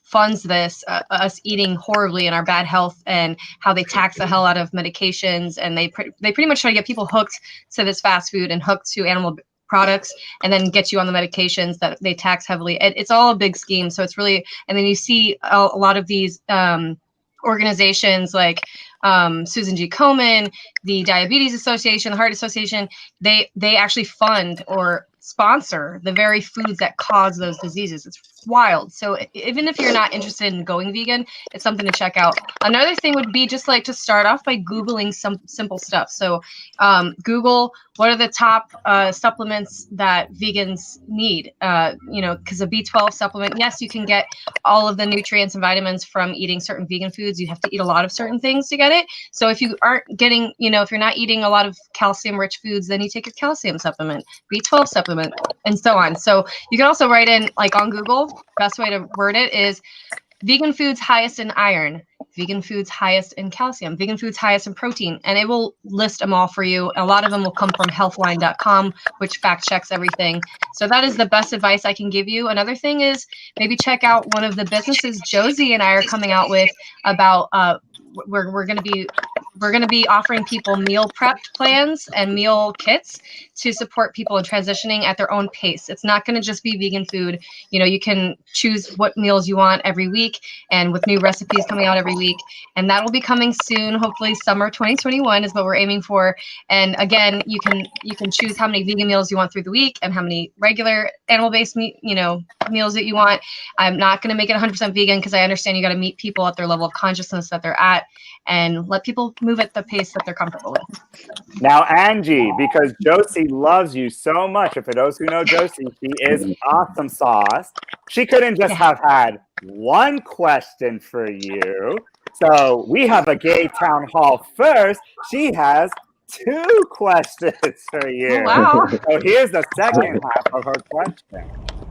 funds this, us eating horribly in our bad health, and how they tax the hell out of medications, and they pretty much try to get people hooked to this fast food and hooked to animal products, and then get you on the medications that they tax heavily. It's all a big scheme. So it's really, and then you see a lot of these organizations like Susan G. Komen, the Diabetes Association, the Heart Association, they actually fund or sponsor the very foods that cause those diseases. It's wild. So even if you're not interested in going vegan, it's something to check out. Another thing would be just like to start off by Googling some simple stuff. So Google what are the top supplements that vegans need, because a B12 supplement, yes, you can get all of the nutrients and vitamins from eating certain vegan foods. You have to eat a lot of certain things to get it. So if you aren't getting, if you're not eating a lot of calcium rich foods, then you take a calcium supplement, B12 supplement, and so on. So you can also write in, like on Google, best way to word it is vegan foods highest in iron, vegan foods highest in calcium, vegan foods highest in protein, and it will list them all for you. A lot of them will come from healthline.com, which fact checks everything. So that is the best advice I can give you. Another thing is maybe check out one of the businesses Josie and I are coming out with about we're going to be offering people meal prep plans and meal kits to support people in transitioning at their own pace. It's not going to just be vegan food. You can choose what meals you want every week, and with new recipes coming out every week. And that will be coming soon. Hopefully summer 2021 is what we're aiming for. And again, you can choose how many vegan meals you want through the week and how many regular animal-based meals that you want. I'm not going to make it 100% vegan because I understand you got to meet people at their level of consciousness that they're at, and let people move at the pace that they're comfortable with. Now, Angie, because Josie loves you so much, and for those who know Josie, she is awesome sauce. She couldn't just have had one question for you. So we have a gay town hall first. She has 2 questions for you. Oh, wow. So here's the second half of her question.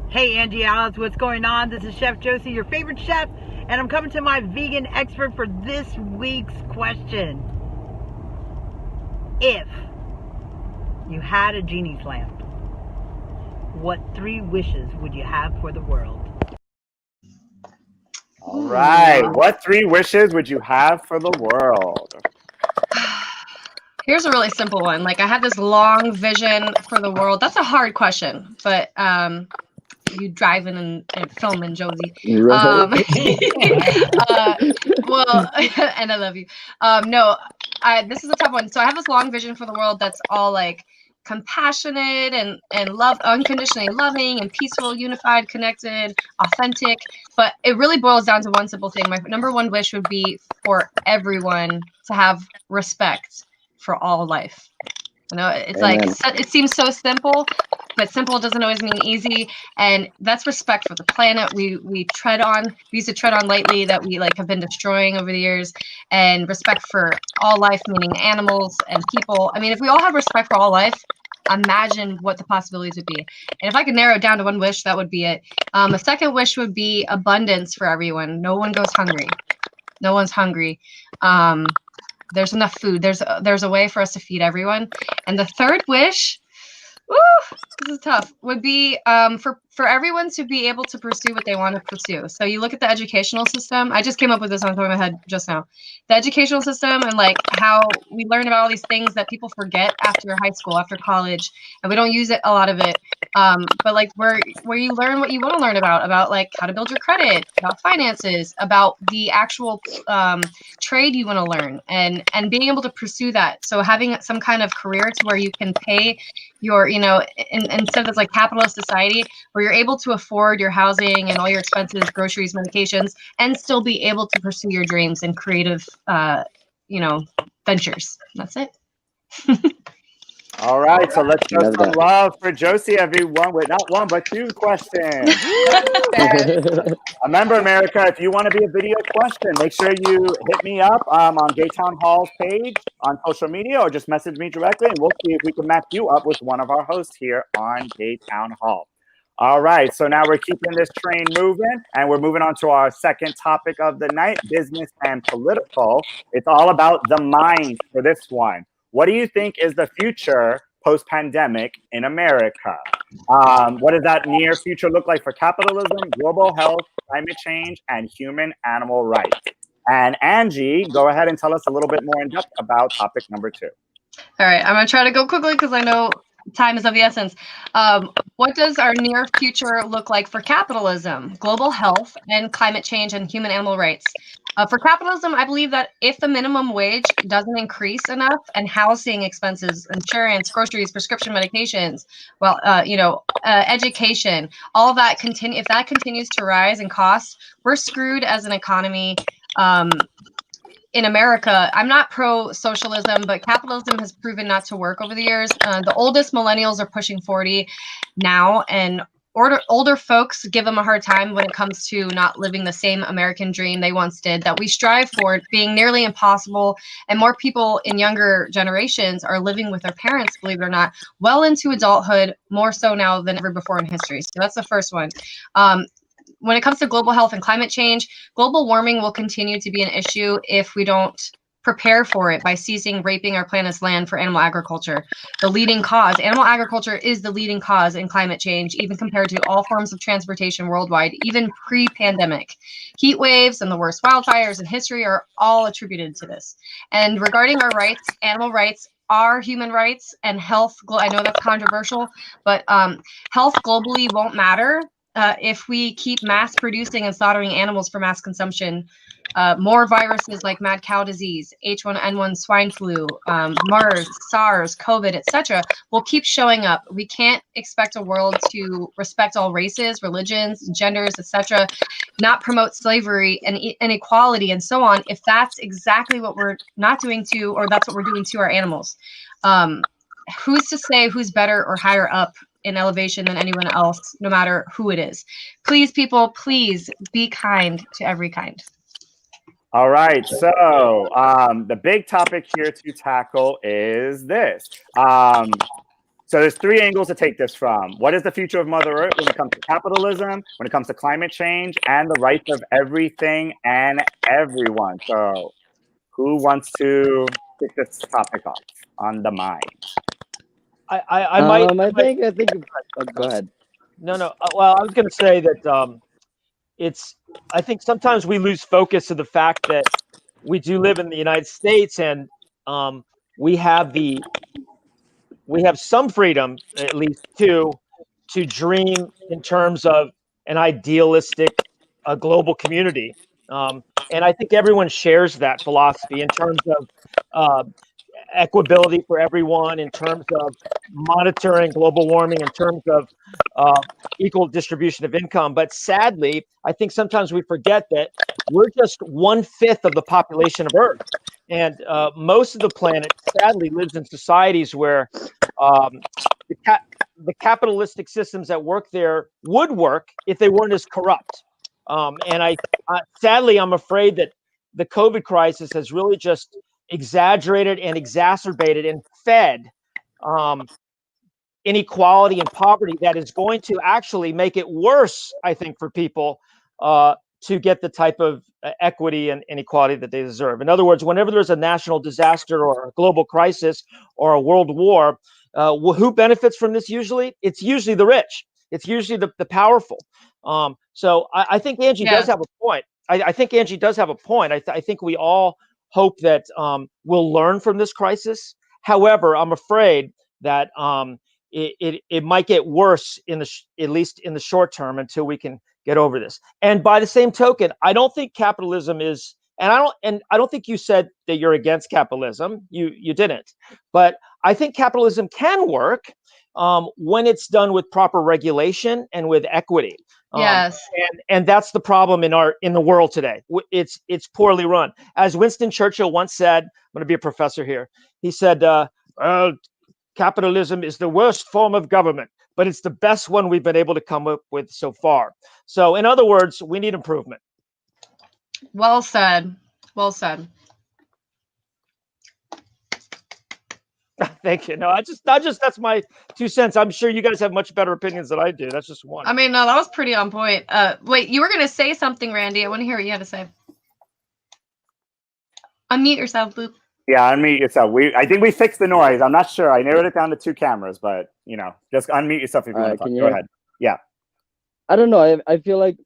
Hey, Angie Oz, what's going on? This is Chef Josie, your favorite chef, and I'm coming to my vegan expert for this week's question. If you had a genie's lamp, what 3 wishes would you have for the world? All right. What 3 wishes would you have for the world? Here's a really simple one. Like, I have this long vision for the world. That's a hard question, but you driving and filming, Josie. Right. Well, and I love you. No, this is a tough one. So I have this long vision for the world that's all like compassionate and love, unconditionally loving and peaceful, unified, connected, authentic. But it really boils down to one simple thing. My number 1 wish would be for everyone to have respect for all life. You know, it's Amen. like it seems so simple, but simple doesn't always mean easy. And that's respect for the planet we tread on. We used to tread on lightly that we like have been destroying over the years, and respect for all life, meaning animals and people. I mean, if we all have respect for all life, imagine what the possibilities would be. And if I could narrow it down to one wish, that would be it. A second wish would be abundance for everyone. No one goes hungry. No one's hungry. There's enough food. There's a way for us to feed everyone. And the third wish, this is tough, would be for everyone to be able to pursue what they want to pursue. So you look at the educational system. I just came up with this on top of my head just now. The educational system and like how we learn about all these things that people forget after high school, after college, and we don't use it a lot of it. But like where you learn what you want to learn about like how to build your credit, about finances, about the actual trade you want to learn, and being able to pursue that. So having some kind of career to where you can pay your, you know, instead of this like capitalist society where you're able to afford your housing and all your expenses, groceries, medications, and still be able to pursue your dreams and creative, you know, ventures. That's it. All right, so let's show Love some that. love for Josie, everyone, with not one but two questions. Remember, America, if you want to be a video question, make sure you hit me up on Gay Town Hall's page on social media, or just message me directly, and we'll see if we can match you up with one of our hosts here on Gay Town Hall. All right, so now we're keeping this train moving, and we're moving on to our second topic of the night, business and political. It's all about the mind for this one. What do you think is the future post-pandemic in America? What does that near future look like for capitalism, global health, climate change, and human-animal rights? And Angie, go ahead and tell us a little bit more in depth about topic number 2. All right, I'm gonna try to go quickly because I know time is of the essence. What does our near future look like for capitalism, global health, and climate change and human animal rights? For capitalism, I believe that if the minimum wage doesn't increase enough and housing expenses, insurance, groceries, prescription medications, well, you know, education, all of that if that continues to rise in cost, we're screwed as an economy. In America, I'm not pro-socialism, but capitalism has proven not to work over the years. The oldest millennials are pushing 40 now, and older folks give them a hard time when it comes to not living the same American dream they once did, that we strive for, being nearly impossible. And more people in younger generations are living with their parents, believe it or not, well into adulthood, more so now than ever before in history. So that's the first one. When it comes to global health and climate change, global warming will continue to be an issue if we don't prepare for it by ceasing raping our planet's land for animal agriculture. The leading cause, animal agriculture is the leading cause in climate change, even compared to all forms of transportation worldwide, even pre-pandemic. Heat waves and the worst wildfires in history are all attributed to this. And regarding our rights, animal rights are human rights, and health, I know that's controversial, but health globally won't matter if we keep mass producing and slaughtering animals for mass consumption. More viruses like mad cow disease, H1N1 swine flu, MERS, SARS, COVID, etc. will keep showing up. We can't expect a world to respect all races, religions, genders, etc., not promote slavery and inequality and so on, if that's exactly what we're not doing to, or that's what we're doing to our animals. Who's to say who's better or higher up in elevation than anyone else, no matter who it is? Please, people, please be kind to every kind. All right, so the big topic here to tackle is this. So there's 3 angles to take this from. What is the future of Mother Earth when it comes to capitalism, when it comes to climate change, and the rights of everything and everyone? So who wants to kick this topic off on the mind? I might. I think. Oh, go ahead. No. Well, I was going to say that I think sometimes we lose focus of the fact that we do live in the United States, and we have some freedom, at least, to dream in terms of an idealistic global community. And I think everyone shares that philosophy in terms of equability for everyone, in terms of monitoring global warming, in terms of equal distribution of income. But sadly, I think sometimes we forget that we're just 1/5 of the population of Earth. And most of the planet, sadly, lives in societies where the capitalistic systems that work there would work if they weren't as corrupt. And sadly, I'm afraid that the COVID crisis has really just exaggerated and exacerbated and fed inequality and poverty that is going to actually make it worse, I think, for people to get the type of equity and inequality that they deserve. In other words, whenever there's a national disaster or a global crisis or a world war, who benefits from this usually? It's usually the rich. It's usually the powerful. So I think Angie does have a point. I think Angie does have a point. I think we all hope that we'll learn from this crisis. However, I'm afraid that it might get worse at least in the short term until we can get over this. And by the same token, I don't think capitalism is, and I don't think you said that you're against capitalism. You didn't, but I think capitalism can work when it's done with proper regulation and with equity. Yes. And that's the problem in the world today. It's poorly run. As Winston Churchill once said, I'm going to be a professor here. He said, capitalism is the worst form of government, but it's the best one we've been able to come up with so far. So in other words, we need improvement. Well said. Well said. Thank you. No, that's my 2 cents. I'm sure you guys have much better opinions than I do. That's just one. I mean, no, that was pretty on point. Wait, you were going to say something, Randy. I want to hear what you had to say. Unmute yourself, Boop. Yeah, unmute yourself. I think we fixed the noise. I'm not sure. I narrowed it down to 2 cameras, but just unmute yourself if you want to talk. Go ahead. Yeah. I don't know. I feel like,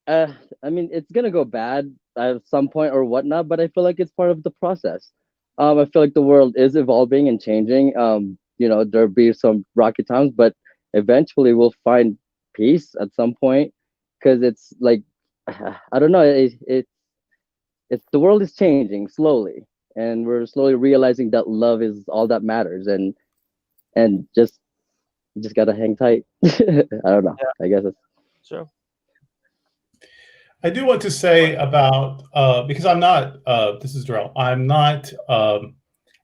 I mean, it's gonna go bad at some point or whatnot, but I feel like it's part of the process. I feel like the world is evolving and changing. There'll be some rocky times, but eventually we'll find peace at some point. Because it's like, I don't know. It's the world is changing slowly. And we're slowly realizing that love is all that matters, and just gotta hang tight. I don't know. Yeah. I guess it's sure. I do want to say about because I'm not. This is Darrell. I'm not a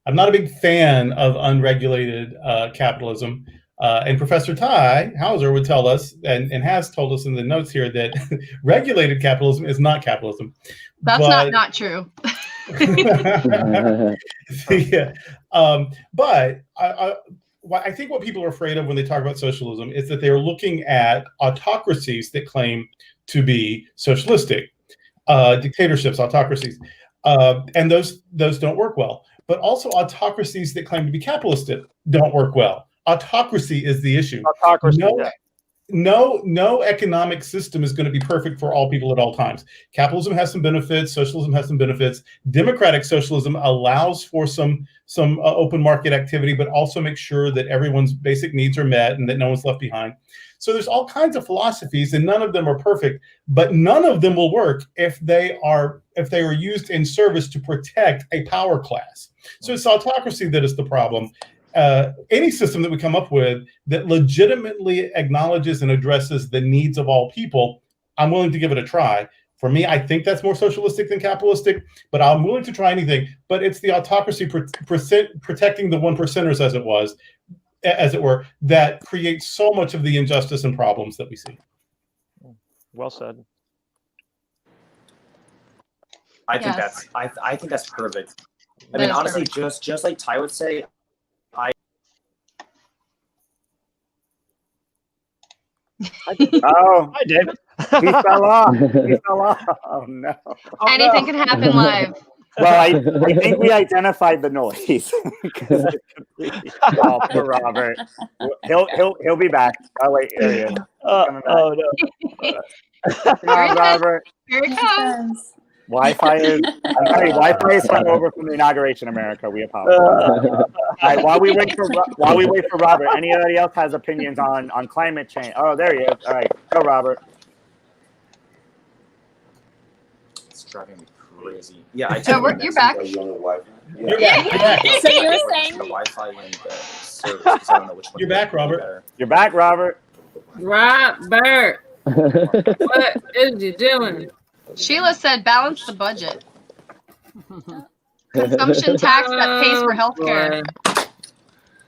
big fan of unregulated capitalism. And Professor Ty Hauser would tell us, and has told us in the notes here, that regulated capitalism is not capitalism. That's not true. Yeah. But I think what people are afraid of when they talk about socialism is that they're looking at autocracies that claim to be socialistic, dictatorships, autocracies, and those don't work well. But also autocracies that claim to be capitalistic don't work well. Autocracy is the issue. Autocracy, no economic system is going to be perfect for all people at all times. Capitalism has some benefits. Socialism has some benefits. Democratic socialism allows for some open market activity, but also makes sure that everyone's basic needs are met and that no one's left behind. So there's all kinds of philosophies, and none of them are perfect, but none of them will work if they are used in service to protect a power class. So it's autocracy that is the problem. Any system that we come up with that legitimately acknowledges and addresses the needs of all people, I'm willing to give it a try. For me, I think that's more socialistic than capitalistic, but I'm willing to try anything. But it's the autocracy protecting the 1%ers, as it were, that creates so much of the injustice and problems that we see. Well said. I think that's perfect. I mean, honestly, just like Ty would say, Oh, hi, David. He fell off. He fell off. Oh no. Anything can happen live. Well, I think we identified the noise. Oh, poor Robert. He'll be back. Oh wait, there he is. Oh no. Come on, Robert. Here it comes. Wi-Fi is. I'm sorry, Wi-Fi is run over from the inauguration, America. We apologize. All right, while we wait for Robert, anybody else has opinions on climate change? Oh, there he is. All right, go, Robert. It's driving me crazy. Yeah, you're back. Yeah. So you were saying the Wi-Fi and the service. I don't know which one. You're back, Robert. You're back, Robert. Robert, what is you doing? Sheila said balance the budget. Consumption tax that pays for healthcare.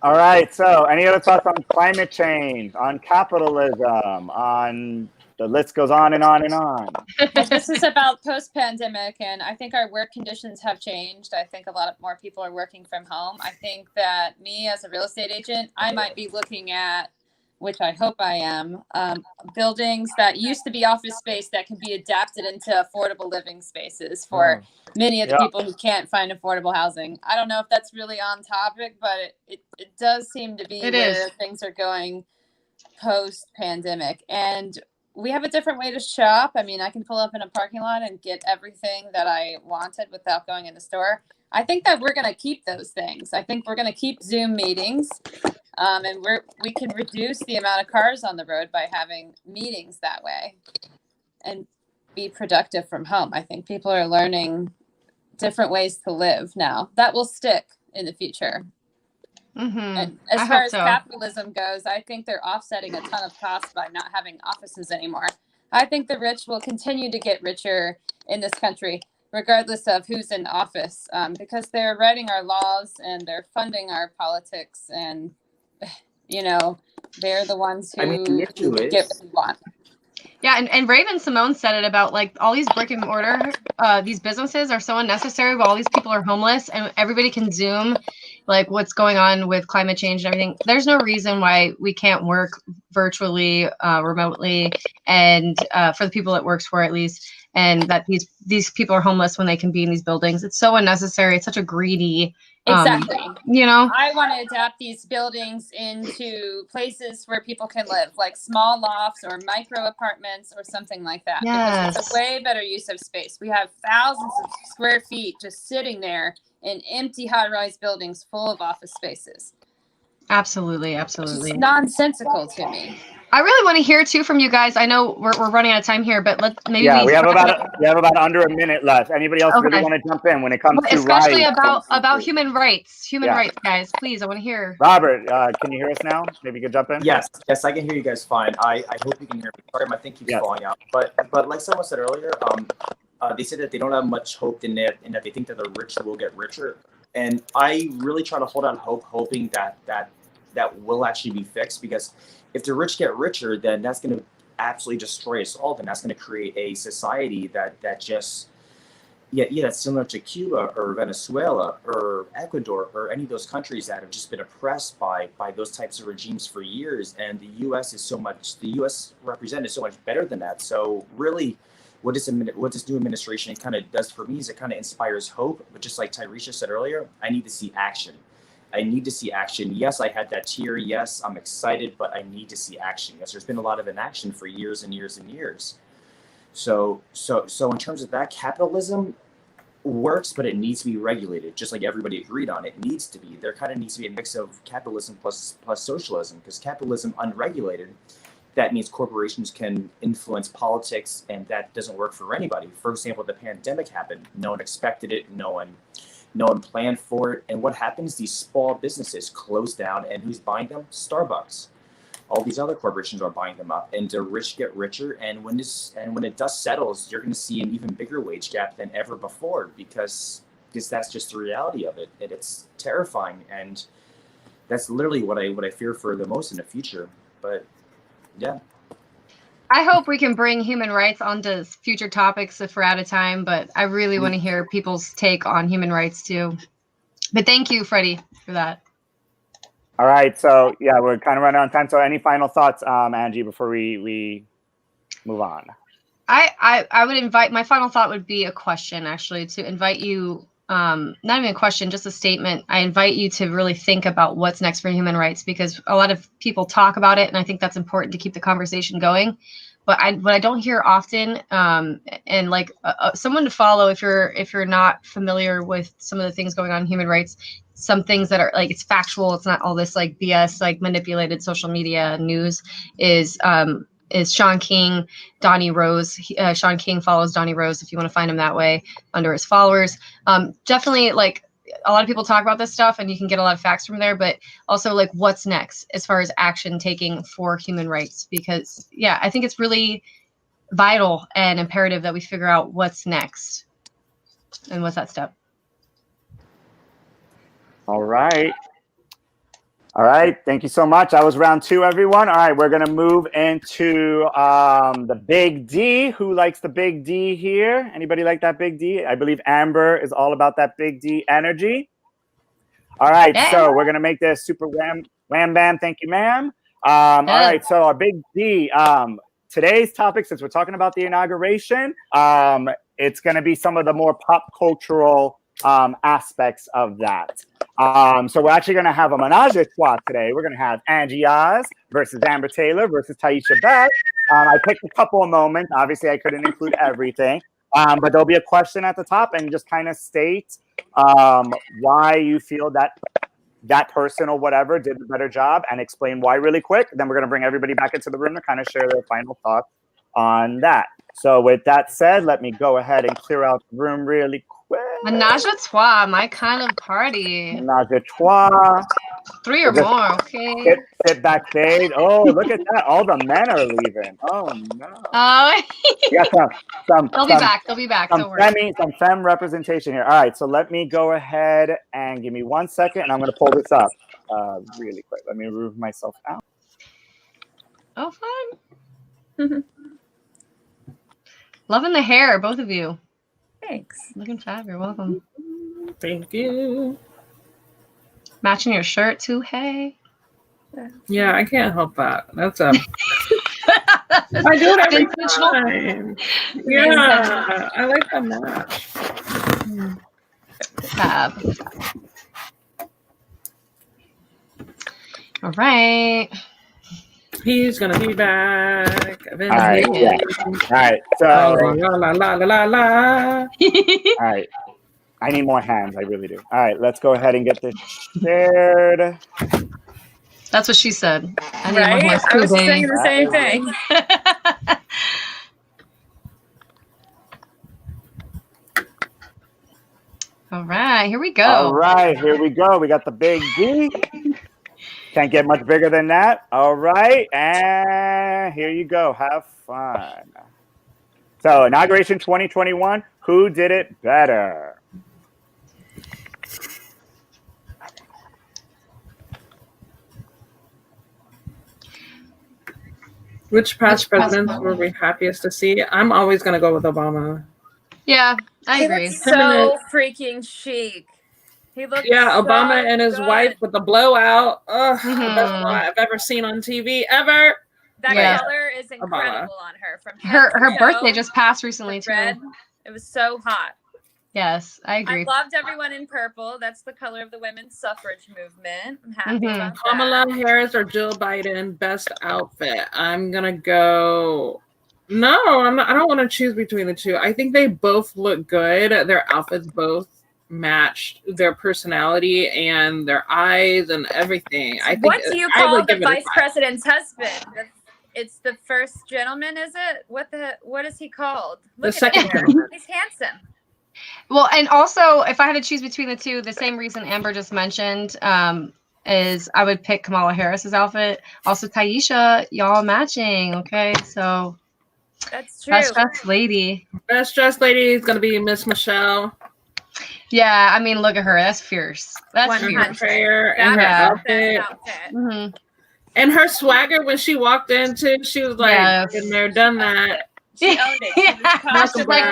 All right. So, any other thoughts on climate change, on capitalism, on the list goes on and on and on? Well, this is about post-pandemic, and I think our work conditions have changed. I think a lot of more people are working from home. I think that me as a real estate agent, I might be looking at, which I hope I am, buildings that used to be office space that can be adapted into affordable living spaces for many of the people who can't find affordable housing. I don't know if that's really on topic, but it does seem to be where things are going post-pandemic. And we have a different way to shop. I mean, I can pull up in a parking lot and get everything that I wanted without going in the store. I think that we're going to keep those things. I think we're going to keep Zoom meetings. And we can reduce the amount of cars on the road by having meetings that way and be productive from home. I think people are learning different ways to live now. That will stick in the future. And as far as capitalism goes, I think they're offsetting a ton of costs by not having offices anymore. I think the rich will continue to get richer in this country, regardless of who's in office, because they're writing our laws and they're funding our politics, and they're the ones who get what we want. Yeah, and Raven Simone said it about like all these brick and mortar, these businesses are so unnecessary, but all these people are homeless and everybody can Zoom like what's going on with climate change and everything. There's no reason why we can't work virtually, remotely, and for the people it works for at least, and that these people are homeless when they can be in these buildings. It's so unnecessary. It's such a greedy Exactly. I want to adapt these buildings into places where people can live, like small lofts or micro apartments or something like that. Yes. Because it's a way better use of space. We have thousands of square feet just sitting there in empty high-rise buildings full of office spaces. Absolutely. Absolutely. It's nonsensical to me. I really want to hear too from you guys. I know we're running out of time here, but we have about under a minute left. Anybody else really want to jump in when it comes to especially rights? about human rights, rights, guys. Please, I want to hear. Robert, can you hear us now? Maybe you could jump in. Yes, I can hear you guys fine. I hope you can hear me. Sorry, my thing keeps falling out. But like someone said earlier, they said that they don't have much hope in it, and that they think that the rich will get richer. And I really try to hold out hope, hoping that will actually be fixed, because if the rich get richer, then that's going to absolutely destroy us all. Then that's going to create a society that just, that's similar to Cuba or Venezuela or Ecuador or any of those countries that have just been oppressed by those types of regimes for years. And the U.S. represented so much better than that. So really, what this new administration kind of does for me is it kind of inspires hope. But just like Tyresha said earlier, I need to see action. Yes, I had that tear. Yes, I'm excited, but I need to see action. Yes, there's been a lot of inaction for years and years and years. So in terms of that, capitalism works, but it needs to be regulated, just like everybody agreed on. It needs to be. There kind of needs to be a mix of capitalism plus socialism, because capitalism unregulated, that means corporations can influence politics, and that doesn't work for anybody. For example, the pandemic happened. No one expected it. No one planned for it. And what happens? These small businesses close down, and who's buying them? Starbucks. All these other corporations are buying them up, and the rich get richer. And when the dust settles, you're going to see an even bigger wage gap than ever before, because that's just the reality of it, and it's terrifying. And that's literally what I fear for the most in the future. But yeah. I hope we can bring human rights onto future topics if we're out of time, but I really want to hear people's take on human rights too. But thank you, Freddie, for that. All right. So we're kind of running out of time. So any final thoughts, Angie, before we move on? I would invite, my final thought would be a question, actually, to invite you, not even a question, just a statement. I invite you to really think about what's next for human rights, because a lot of people talk about it, and I think that's important to keep the conversation going. But what I don't hear often, and like someone to follow if you're not familiar with some of the things going on in human rights, some things that are like, it's factual, it's not all this like BS, like manipulated social media news, is Sean King, Donnie Rose. Sean King follows Donnie Rose if you want to find him that way under his followers. Definitely, like, a lot of people talk about this stuff and you can get a lot of facts from there, but also like what's next as far as action taking for human rights, because I think it's really vital and imperative that we figure out what's next. And what's that step? All right. All right. Thank you so much. That was round 2, everyone. All right. We're going to move into the big D. Who likes the big D here? Anybody like that big D? I believe Amber is all about that big D energy. All right. Yeah. So we're going to make this super wham bam. Thank you, ma'am. All right. So our big D. Today's topic, since we're talking about the inauguration, it's going to be some of the more pop cultural aspects of that. So we're actually going to have a menage a trois today. We're going to have Angie Oz versus Amber Taylor versus Taisha Beth. I picked a couple of moments. Obviously, I couldn't include everything. But there'll be a question at the top, and just kind of state why you feel that person or whatever did a better job, and explain why really quick. Then we're going to bring everybody back into the room to kind of share their final thoughts on that. So with that said, let me go ahead and clear out the room really quick. Menage a trois, my kind of party. Menage a trois. 3 or more, okay. Sit backstage. Oh, look at that. All the men are leaving. Oh, no. Oh, Yeah, they'll be back. They'll be back. Don't worry. Some femme representation here. All right, so let me go ahead and give me 1 second, and I'm going to pull this up really quick. Let me remove myself out. Oh, fun. Loving the hair, both of you. Thanks. Looking fab. You're welcome. Thank you. Matching your shirt too. Hey. Yeah, I can't help that. That's a. I do it every time. Yeah, I like the match. Fab. All right. He's gonna be back. All right. Yeah. All right. So. La la la la la. All right. I need more hands. I really do. All right. Let's go ahead and get this shared. That's what she said. Right? I was saying the same thing. All right. Here we go. All right. Here we go. We got the big D. Can't get much bigger than that. All right. And here you go. Have fun. So, Inauguration 2021, who did it better? Which past presidents were we happiest to see? I'm always going to go with Obama. Yeah, I agree. So freaking chic. He looked Obama and his good. wife with the blowout. Ugh, the best one I've ever seen on TV ever. That color is incredible on her. From her birthday just passed recently too. Red. It was so hot. Yes, I agree. I loved everyone in purple. That's the color of the women's suffrage movement. I'm happy about that. Kamala Harris or Jill Biden, best outfit. I'm gonna go. No, I'm not. I don't want to choose between the two. I think they both look good. Their outfits both matched their personality and their eyes and everything. I think. What do you call the vice president's husband? It's the first gentleman, is it? What is he called? Look the second at him. gentleman. He's handsome. Well, and also, if I had to choose between the two, the same reason Amber just mentioned is I would pick Kamala Harris's outfit. Also, Taisha, y'all matching. Okay, so that's true. Best dressed lady. Best dressed lady is gonna be Miss Michelle. Yeah, I mean, look at her. That's fierce. That's fierce. Her and her outfit. Mm-hmm. And her swagger when she walked in too, she was like, "Been there, done that." She owned it. She was like,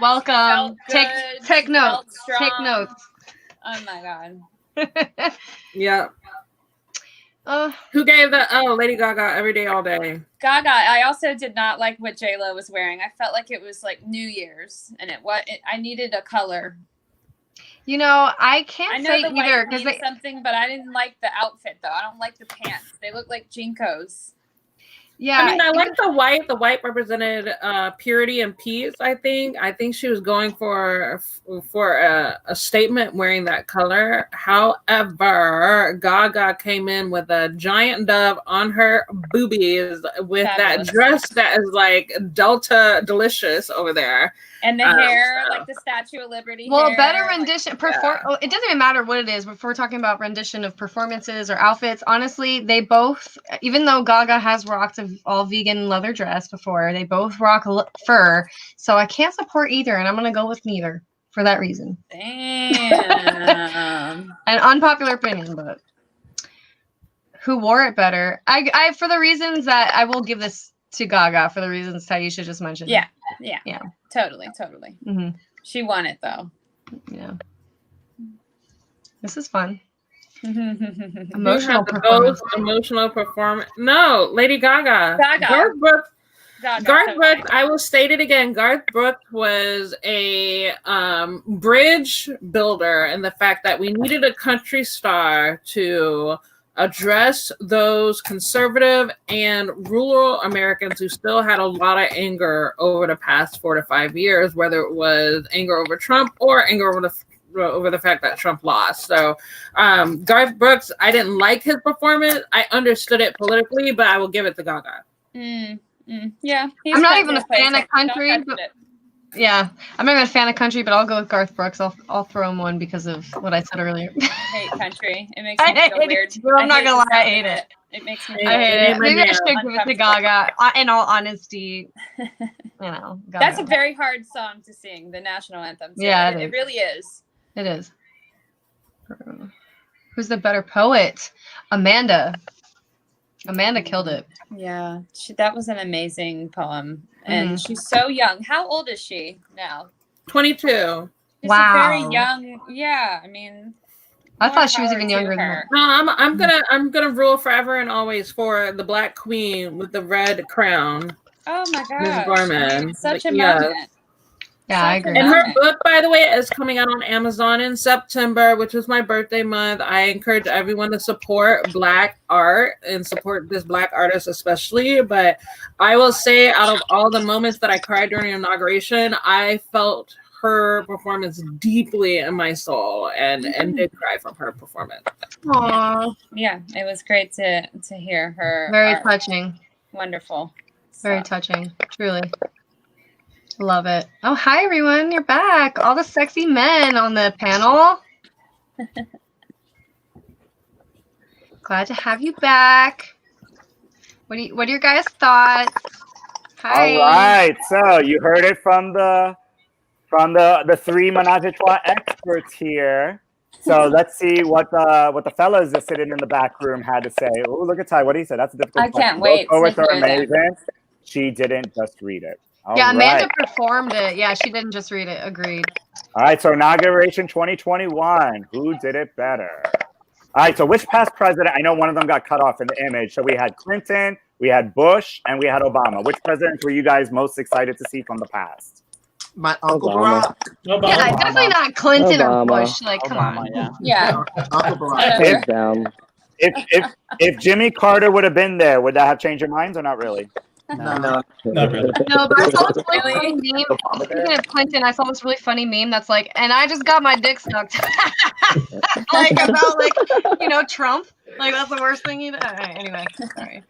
welcome. Take notes. Take notes. Oh my god. Yeah. Who gave the Lady Gaga Every Day All Day? Gaga. I also did not like what J-Lo was wearing. I felt like it was like New Year's, and I needed a color. You know, I can't say either because something, but I didn't like the outfit though. I don't like the pants. They look like Jinkos. Yeah, I mean, I like the white. The white represented purity and peace. I think she was going for a statement wearing that color. However, Gaga came in with a giant dove on her boobies with that dress that is like Delta delicious over there, and the hair like the Statue of Liberty. Well, hair, better rendition. It doesn't even matter what it is. If we're talking about rendition of performances or outfits, honestly, they both. Even though Gaga has rocked a all vegan leather dress before, they both rock fur, so I can't support either, and I'm gonna go with neither for that reason. Damn. An unpopular opinion, but who wore it better? I for the reasons that I will give this to Gaga for the reasons Taisha just mentioned. Yeah. Totally. Mm-hmm. She won it though. Yeah. This is fun. Emotional performance. Emotional performance. No, Lady Gaga. Garth Brooks. Garth Brooks, I will state it again. Garth Brooks was a bridge builder, and the fact that we needed a country star to address those conservative and rural Americans who still had a lot of anger over the past 4 to 5 years, whether it was anger over Trump or anger over the fact that Trump lost. So Garth Brooks, I didn't like his performance. I understood it politically, but I will give it to Gaga. Yeah. I'm not even a fan of country, but yeah, I'm not even a fan of country, but I'll go with Garth Brooks. I'll throw him one because of what I said earlier. I hate country. It makes me feel weird. I'm not gonna lie, I hate it. It makes me I hate it. Maybe I should give it to Gaga. In all honesty, Gaga. That's a very hard song to sing, the national anthem. So yeah, it really is. It is. Who's the better poet? Amanda killed it. Yeah, that was an amazing poem. And she's so young. How old is she now? 22. She's a very young. Yeah, I mean, I thought she was even younger than her. No, I'm gonna rule forever and always for the Black Queen with the red crown. Oh my Ms. gosh. Gorman. Such a moment. Yeah, I agree. And her book, by the way, is coming out on Amazon in September, which is my birthday month. I encourage everyone to support Black art and support this Black artist especially. But I will say, out of all the moments that I cried during inauguration, I felt her performance deeply in my soul and did cry from her performance. Aww. Yeah, it was great to hear her. Very touching. Wonderful. Very touching. Truly. Love it. Oh, hi everyone. You're back. All the sexy men on the panel. Glad to have you back. What are your guys' thoughts? Hi. All right. So you heard it from the three Menage a Trois experts here. So let's see what the fellas that sitting in the back room had to say. Oh, look at Ty. What he said. That's a difficult I can't wait. Poets are amazing. She didn't just read it. All yeah, Amanda right. performed it. Yeah, she didn't just read it. Agreed. All right, so Inauguration 2021. Who did it better? All right, so which past president? I know one of them got cut off in the image. So we had Clinton, we had Bush, and we had Obama. Which presidents were you guys most excited to see from the past? My Uncle Barack. Yeah, definitely not Clinton or Bush. Like, come on. Yeah. Uncle Barack. If Jimmy Carter would have been there, would that have changed your minds or not really? No. Not really. No, but I saw this really funny meme. Speaking of Clinton, I saw this really funny meme that's like, and I just got my dick sucked. Like about Trump. Like that's the worst thing you do. All right, anyway, sorry.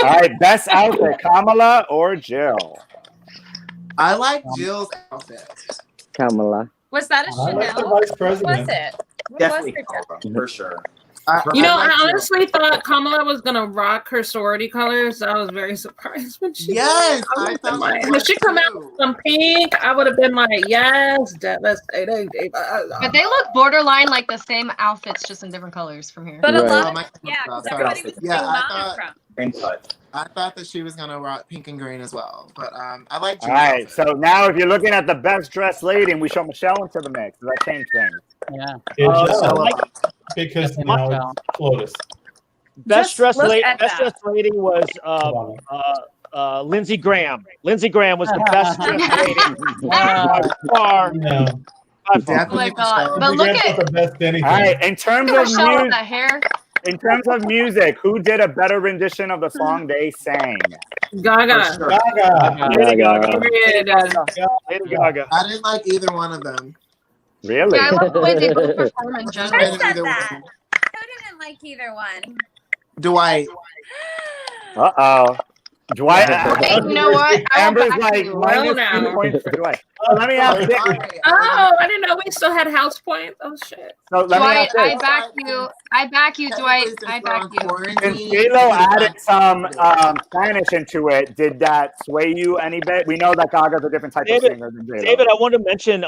All right, best outfit, Kamala or Jill? I like Jill's outfit. Kamala. Was that a I like Chanel? the vice What president. was it? What Definitely was it? Kamala, for sure. I I honestly thought Kamala was gonna rock her sorority colors. I was very surprised when she. Yes, I thought when she come out with some pink, I would have been like, yes, devastating. But they look borderline like the same outfits, just in different colors from here. But a Right. lot my- of, because sorry. everybody was Yeah, saying I Mama thought- from. Same cut. I thought that she was gonna rock pink and green as well, but I like. All right, so now if you're looking at the best dressed lady, and we show Michelle into the mix, does that change things? Yeah. It just so, because now it's Flotus. Best Just dressed look lady. at Best that. dressed lady was Lindsey Graham. Lindsey Graham was the best dressed lady by far. No. By far. Oh my Definitely God! Michelle. But look Grant's at not the best anything. All right, in terms of Michelle with music, that hair. in terms of music, who did a better rendition of the song they sang? Gaga. Gaga. Lady Gaga. Period. Lady Gaga. I didn't like either one of them. Really? Yeah, I love the way they both perform in Who general. Didn't said either that? one. Who didn't like either one? Dwight. Uh-oh. Dwight, Hey, you know what? I will Amber's back like you. minus Well, 2 now. points for Dwight. So let me ask this. Oh, I didn't know we still had house points. Oh shit. So let me Dwight, ask this. I back you. I back you, Dwight. I back you. Since J-Lo added some Spanish into it, did that sway you any bit? We know that Gaga's a different type of singer than J-Lo. David, I want to mention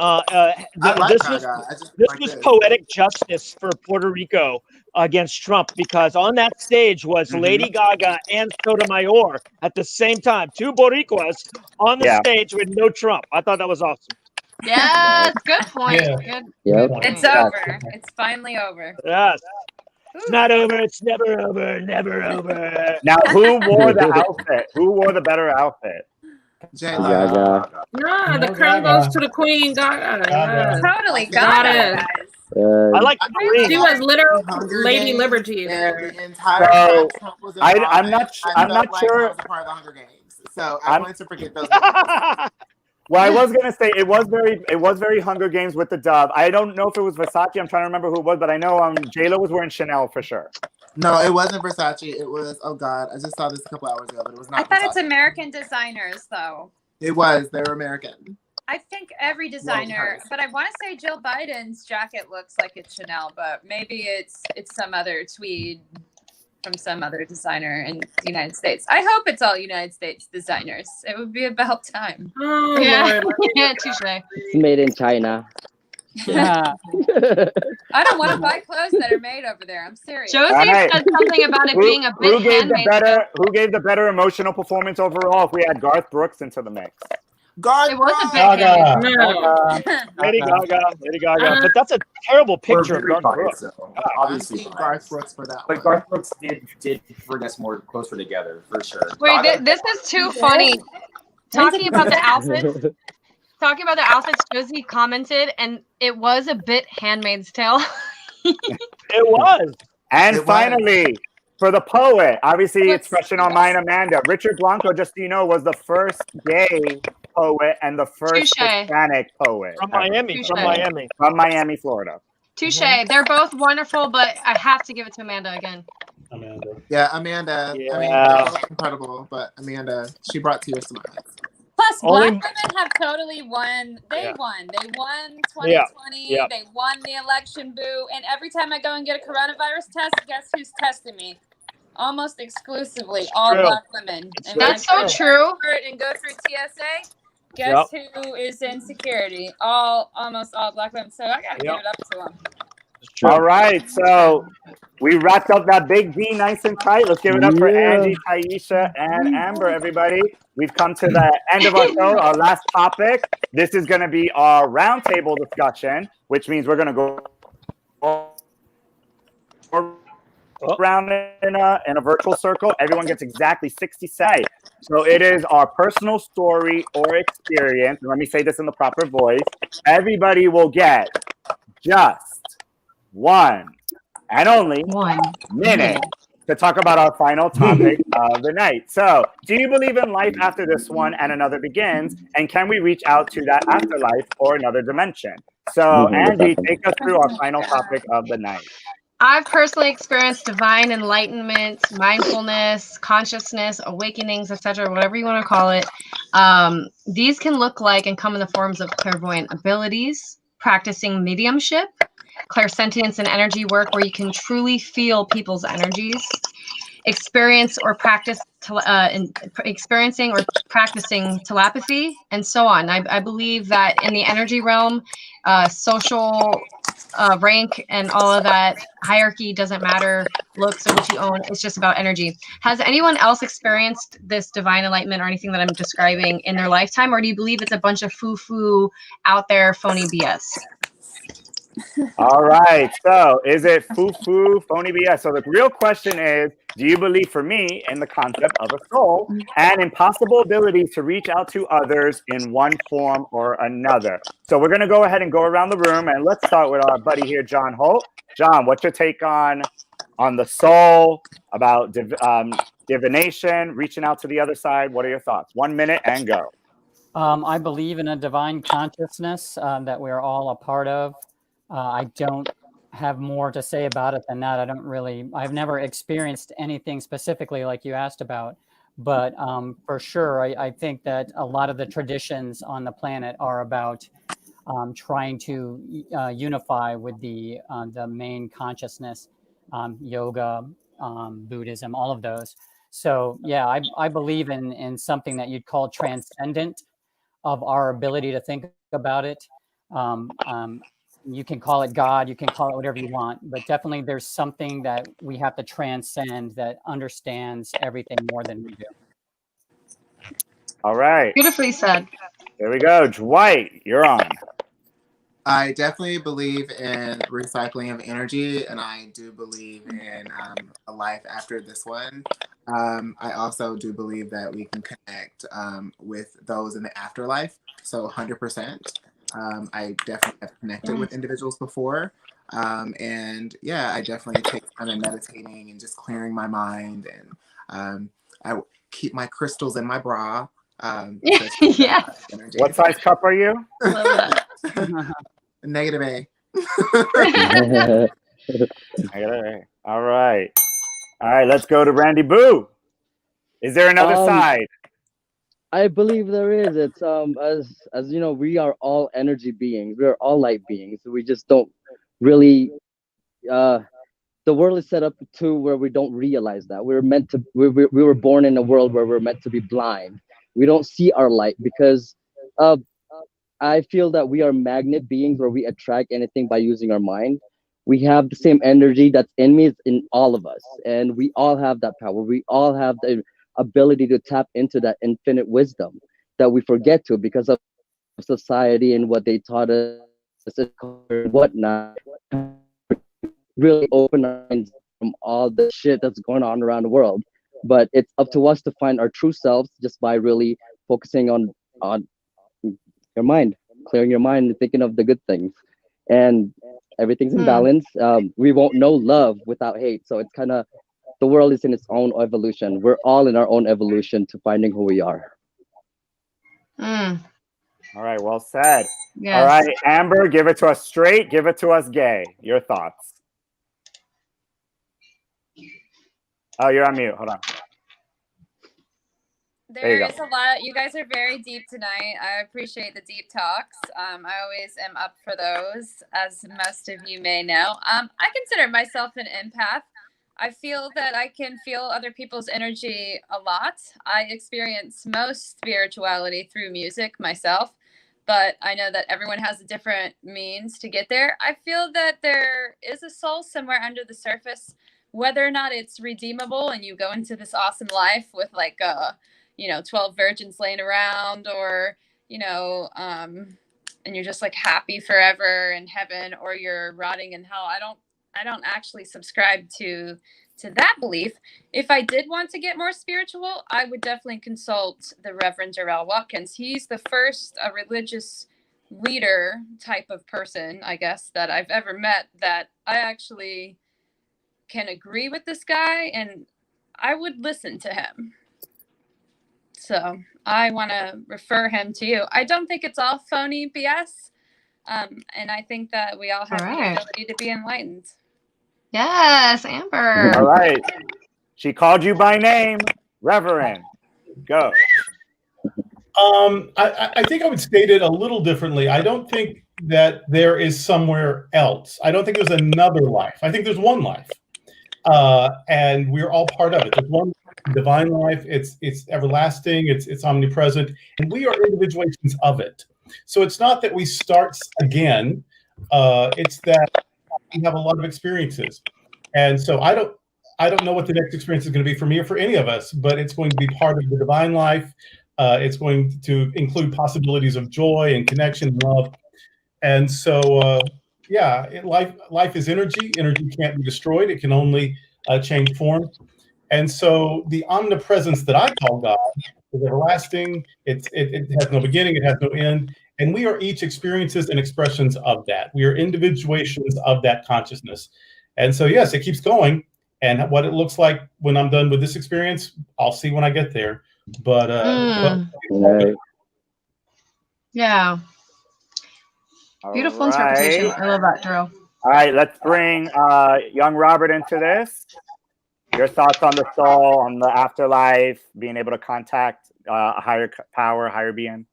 this was poetic justice for Puerto Rico against Trump, because on that stage was Lady Gaga and Sotomayor at the same time, 2 Boricuas on the stage with no Trump. I thought that was awesome. Yes, good point. Yeah. Good. It's over. It's finally over. Yes. It's not over. It's never over. Never over. Now, who wore the outfit? Who wore the better outfit? Gaga. No, the crown goes to the Queen. Gaga. Yes. Totally Got got it. it. I like She was literal Lady Liberty. The entire So, time Trump was in I'm not. office, I'm I not felt like sure. I was a part of the Hunger Games. So I wanted to forget those. Well, I was gonna say it was very Hunger Games with the dove. I don't know if it was Versace. I'm trying to remember who it was, but I know J-Lo was wearing Chanel for sure. No, it wasn't Versace. It was, oh God, I just saw this a couple hours ago, but it was not I thought Versace. it's American designers, though. It was. They were American. I think every designer, but I want to say Jill Biden's jacket looks like it's Chanel, but maybe it's some other tweed from some other designer in the United States. I hope it's all United States designers. It would be about time. Oh, Yeah, Lord. yeah, touche. It's made in China. Yeah. I don't want to buy clothes that are made over there. I'm serious. Josie Alright. said something about it being a Who bit gave the handmade. better? Who gave the better emotional performance overall? If we had Garth Brooks into the mix. Garth It was a bit Gaga. handmade. No. Lady Gaga. But that's a terrible picture of Garth Brooks. Obviously, I'm Garth Brooks for that. but Garth Brooks did bring us more closer together for sure. Wait, Gaga- this is too funny. Talking about the outfits. Talking about the outfits, Josie commented, and it was a bit Handmaid's Tale. It was. And It was. finally, for the poet, obviously it's What's- fresh in our mind, Amanda. Richard Blanco, just so you know, was the first gay poet and the first Touche. Hispanic poet From Miami. Touche. From Miami. from Miami, Florida. Touche. They're both wonderful, but I have to give it to Amanda again. Amanda. Yeah, Amanda. I mean, Yeah. they're both incredible, but Amanda, she brought tears to my eyes. Plus, Only- Black women have totally won. They Yeah. won. They won Yeah. 2020. Yeah. They won the election, boo. And every time I go and get a coronavirus test, guess who's testing me? Almost exclusively all True. Black women. And when That's I so true. and go through TSA, guess who is in security? Almost all Black women. So I gotta give Yep. it up to them. All right, so we wrapped up that big D nice and tight. Let's give it up for Yeah. Angie, Taisha, and Amber, everybody. We've come to the end of our show, our last topic. This is going to be our roundtable discussion, which means we're going to go around in a virtual circle. Everyone gets exactly 60 seconds. So it is our personal story or experience. And let me say this in the proper voice. Everybody will get just one and only 1 minute to talk about our final topic of the night. So, do you believe in life after this one and another begins? And can we reach out to that afterlife or another dimension? So, Angie, take us through our final topic of the night. I've personally experienced divine enlightenment, mindfulness, consciousness, awakenings, etc., whatever you want to call it. These can look like and come in the forms of clairvoyant abilities, practicing mediumship, clairsentience and energy work where you can truly feel people's energies, experiencing or practicing telepathy, and so on. I believe that in the energy realm, social rank and all of that hierarchy doesn't matter. Looks or what you own, it's just about energy. Has anyone else experienced this divine enlightenment or anything that I'm describing in their lifetime, or do you believe it's a bunch of foo-foo out there phony BS? All right. So, is it foo-foo, phony BS? So, the real question is, do you believe, for me, in the concept of a soul and impossible ability to reach out to others in one form or another? So, we're going to go ahead and go around the room, and let's start with our buddy here, John Holt. John, what's your take on the soul, about divination, reaching out to the other side? What are your thoughts? 1 minute and go. I believe in a divine consciousness that we're all a part of. I don't have more to say about it than that. I've never experienced anything specifically like you asked about, But for sure, I think that a lot of the traditions on the planet are about trying to unify with the main consciousness, yoga, Buddhism, all of those. So yeah, I believe in something that you'd call transcendent of our ability to think about it. You can call it God, you can call it whatever you want, but definitely there's something that we have to transcend that understands everything more than we do. All right. Beautifully said. There we go. Dwight, you're on. I definitely believe in recycling of energy, and I do believe in a life after this one. I also do believe that we can connect with those in the afterlife. So 100%. I definitely have connected with individuals before. And yeah, I definitely take time in meditating and just clearing my mind. And I keep my crystals in my bra. Yeah. What size cup are you? Love that. Negative A. All right. All right, let's go to Randy Boo. Is there another side? I believe there is. It's as you know, we are all energy beings. We are all light beings. We just don't really the world is set up to where we don't realize that. We're meant to we were born in a world where we're meant to be blind. We don't see our light because I feel that we are magnet beings where we attract anything by using our mind. We have the same energy that's in me, it's in all of us, and we all have that power. We all have the ability to tap into that infinite wisdom that we forget to because of society and what they taught us and whatnot. Really open our minds from all the shit that's going on around the world. But it's up to us to find our true selves just by really focusing on your mind, clearing your mind and thinking of the good things. And everything's in balance. We won't know love without hate. So it's kind of, the world is in its own evolution. We're all in our own evolution to finding who we are. All right, well said. Yes. All right, Amber, give it to us straight, give it to us gay. Your thoughts. Oh, you're on mute. Hold on. There is a lot. You guys are very deep tonight. I appreciate the deep talks. I always am up for those, as most of you may know. I consider myself an empath. I feel that I can feel other people's energy a lot. I experience most spirituality through music myself, but I know that everyone has a different means to get there. I feel that there is a soul somewhere under the surface, whether or not it's redeemable and you go into this awesome life with like 12 virgins laying around, or and you're just like happy forever in heaven, or you're rotting in hell. I don't actually subscribe to that belief. If I did want to get more spiritual, I would definitely consult the Reverend Jarrell Watkins. He's the first religious leader type of person, I guess, that I've ever met that I actually can agree with this guy, and I would listen to him. So I want to refer him to you. I don't think it's all phony BS. And I think that we all have the ability to be enlightened. Yes, Amber. All right. She called you by name. Reverend, go. I think I would state it a little differently. I don't think that there is somewhere else. I don't think there's another life. I think there's one life. And we're all part of it. There's one divine life. It's everlasting. It's omnipresent, and we are individuations of it. So it's not that we start again. It's that we have a lot of experiences, and so I don't know what the next experience is going to be for me or for any of us, but it's going to be part of the divine life. It's going to include possibilities of joy and connection and love, and so. Life is energy. Energy can't be destroyed. It can only change form. And so the omnipresence that I call God is everlasting. It has no beginning. It has no end. And we are each experiences and expressions of that. We are individuations of that consciousness. And so, yes, it keeps going. And what it looks like when I'm done with this experience, I'll see when I get there. But yeah. Beautiful interpretation. I love that, Drew. All right, let's bring young Robert into this. Your thoughts on the soul, on the afterlife, being able to contact a higher power, higher being?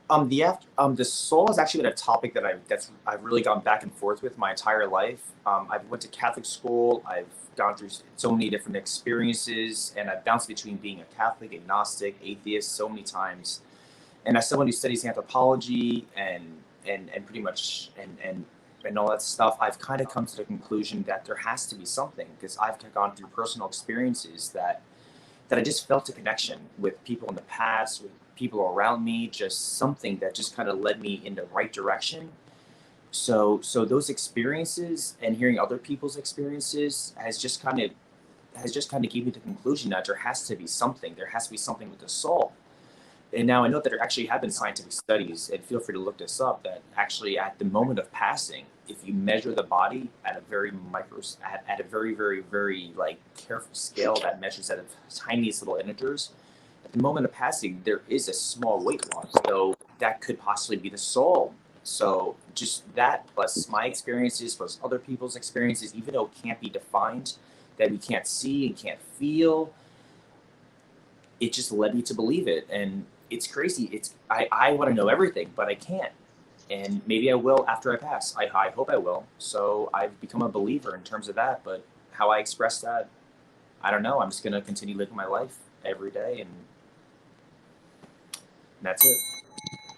The soul has actually been a topic that I've really gone back and forth with my entire life. I've went to Catholic school. I've gone through so many different experiences, and I've bounced between being a Catholic, agnostic, atheist so many times. And as someone who studies anthropology and pretty much and all that stuff, I've kind of come to the conclusion that there has to be something, because I've gone through personal experiences that I just felt a connection with people in the past, with people around me, just something that just kind of led me in the right direction. So those experiences and hearing other people's experiences has just kind of given me the conclusion that there has to be something. There has to be something with the soul. And now I know that there actually have been scientific studies, and feel free to look this up, that actually at the moment of passing, if you measure the body at a very at a very, very, very like careful scale that measures at the tiniest little integers, at the moment of passing, there is a small weight loss. So that could possibly be the soul. So just that, plus my experiences, plus other people's experiences, even though it can't be defined, that we can't see and can't feel, it just led me to believe it. And it's crazy. I want to know everything, but I can't. And maybe I will after I pass. I hope I will. So I've become a believer in terms of that. But how I express that, I don't know. I'm just going to continue living my life every day. And that's it.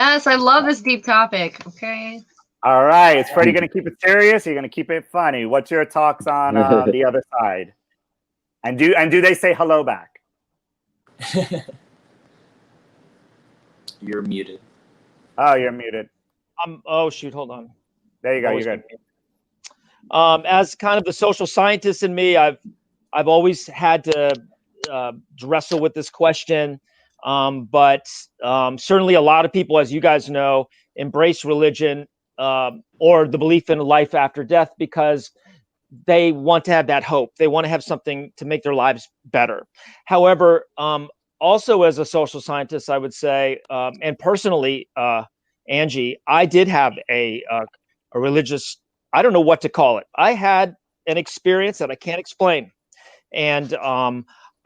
Yes, I love this deep topic. Okay. All right. Is Freddie going to keep it serious? Or are you going to keep it funny? What's your talks on the other side? And do they say hello back? You're muted. Oh, you're muted. Oh shoot, hold on. There you go. You're good. As kind of the social scientist in me, I've always had to wrestle with this question, but certainly a lot of people, as you guys know, embrace religion or the belief in life after death because they want to have that hope. They want to have something to make their lives better. However, also as a social scientist, I would say, and personally, Angie, I did have a religious, I don't know what to call it. I had an experience that I can't explain. And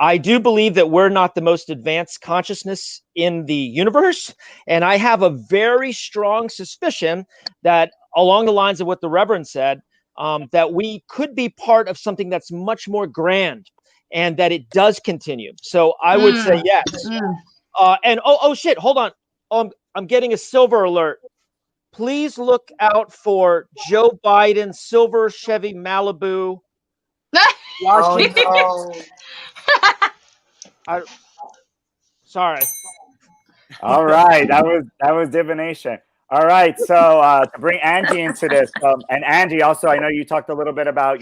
I do believe that we're not the most advanced consciousness in the universe. And I have a very strong suspicion that along the lines of what the Reverend said, that we could be part of something that's much more grand and that it does continue. So I would say yes. And oh shit, hold on. I'm getting a silver alert. Please look out for Joe Biden silver Chevy Malibu. Sorry. All right, that was divination. All right, so to bring Angie into this, and Angie, also, I know you talked a little bit about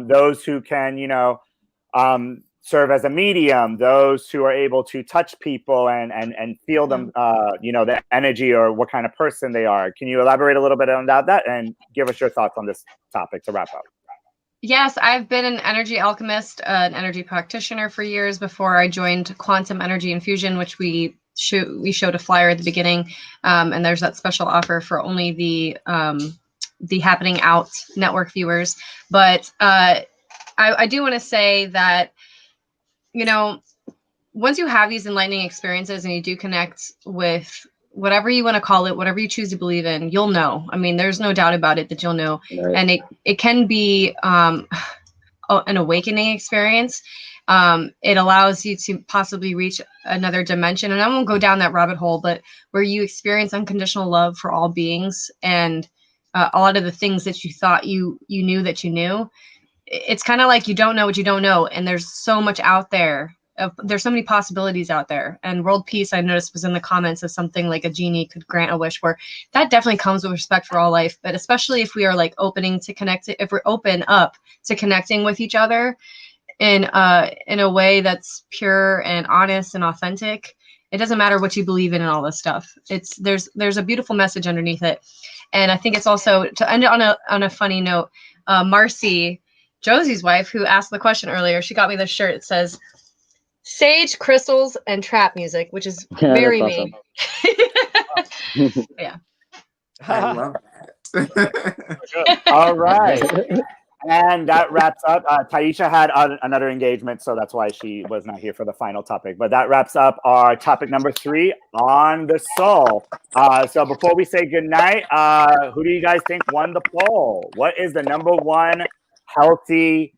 those who can serve as a medium, those who are able to touch people and feel them, the energy or what kind of person they are. Can you elaborate a little bit on that and give us your thoughts on this topic to wrap up? Yes, I've been an energy alchemist, an energy practitioner for years before I joined Quantum Energy Infusion, which we showed a flyer at the beginning, and there's that special offer for only the Happening Out network viewers. But I do want to say that, once you have these enlightening experiences and you do connect with whatever you want to call it, whatever you choose to believe in, you'll know. I mean, there's no doubt about it that you'll know. Right. And it can be an awakening experience. It allows you to possibly reach another dimension. And I won't go down that rabbit hole, but where you experience unconditional love for all beings and a lot of the things that you thought you knew that you knew. It's kind of like you don't know what you don't know. And there's so much out there. There's so many possibilities out there. And world peace, I noticed, was in the comments as something like a genie could grant a wish, where that definitely comes with respect for all life. But especially if we are like opening to connect, if we're open up to connecting with each other in a way that's pure and honest and authentic, it doesn't matter what you believe in and all this stuff. There's a beautiful message underneath it. And I think it's also, to end it on a funny note, Marcy, Josie's wife, who asked the question earlier, she got me this shirt. It says, "Sage, crystals, and trap music," which is very me. Yeah. I love that. All right. And that wraps up. Taisha had another engagement, so that's why she was not here for the final topic. But that wraps up our topic number 3 on the soul. So before we say goodnight, who do you guys think won the poll? What is the number 1 healthy,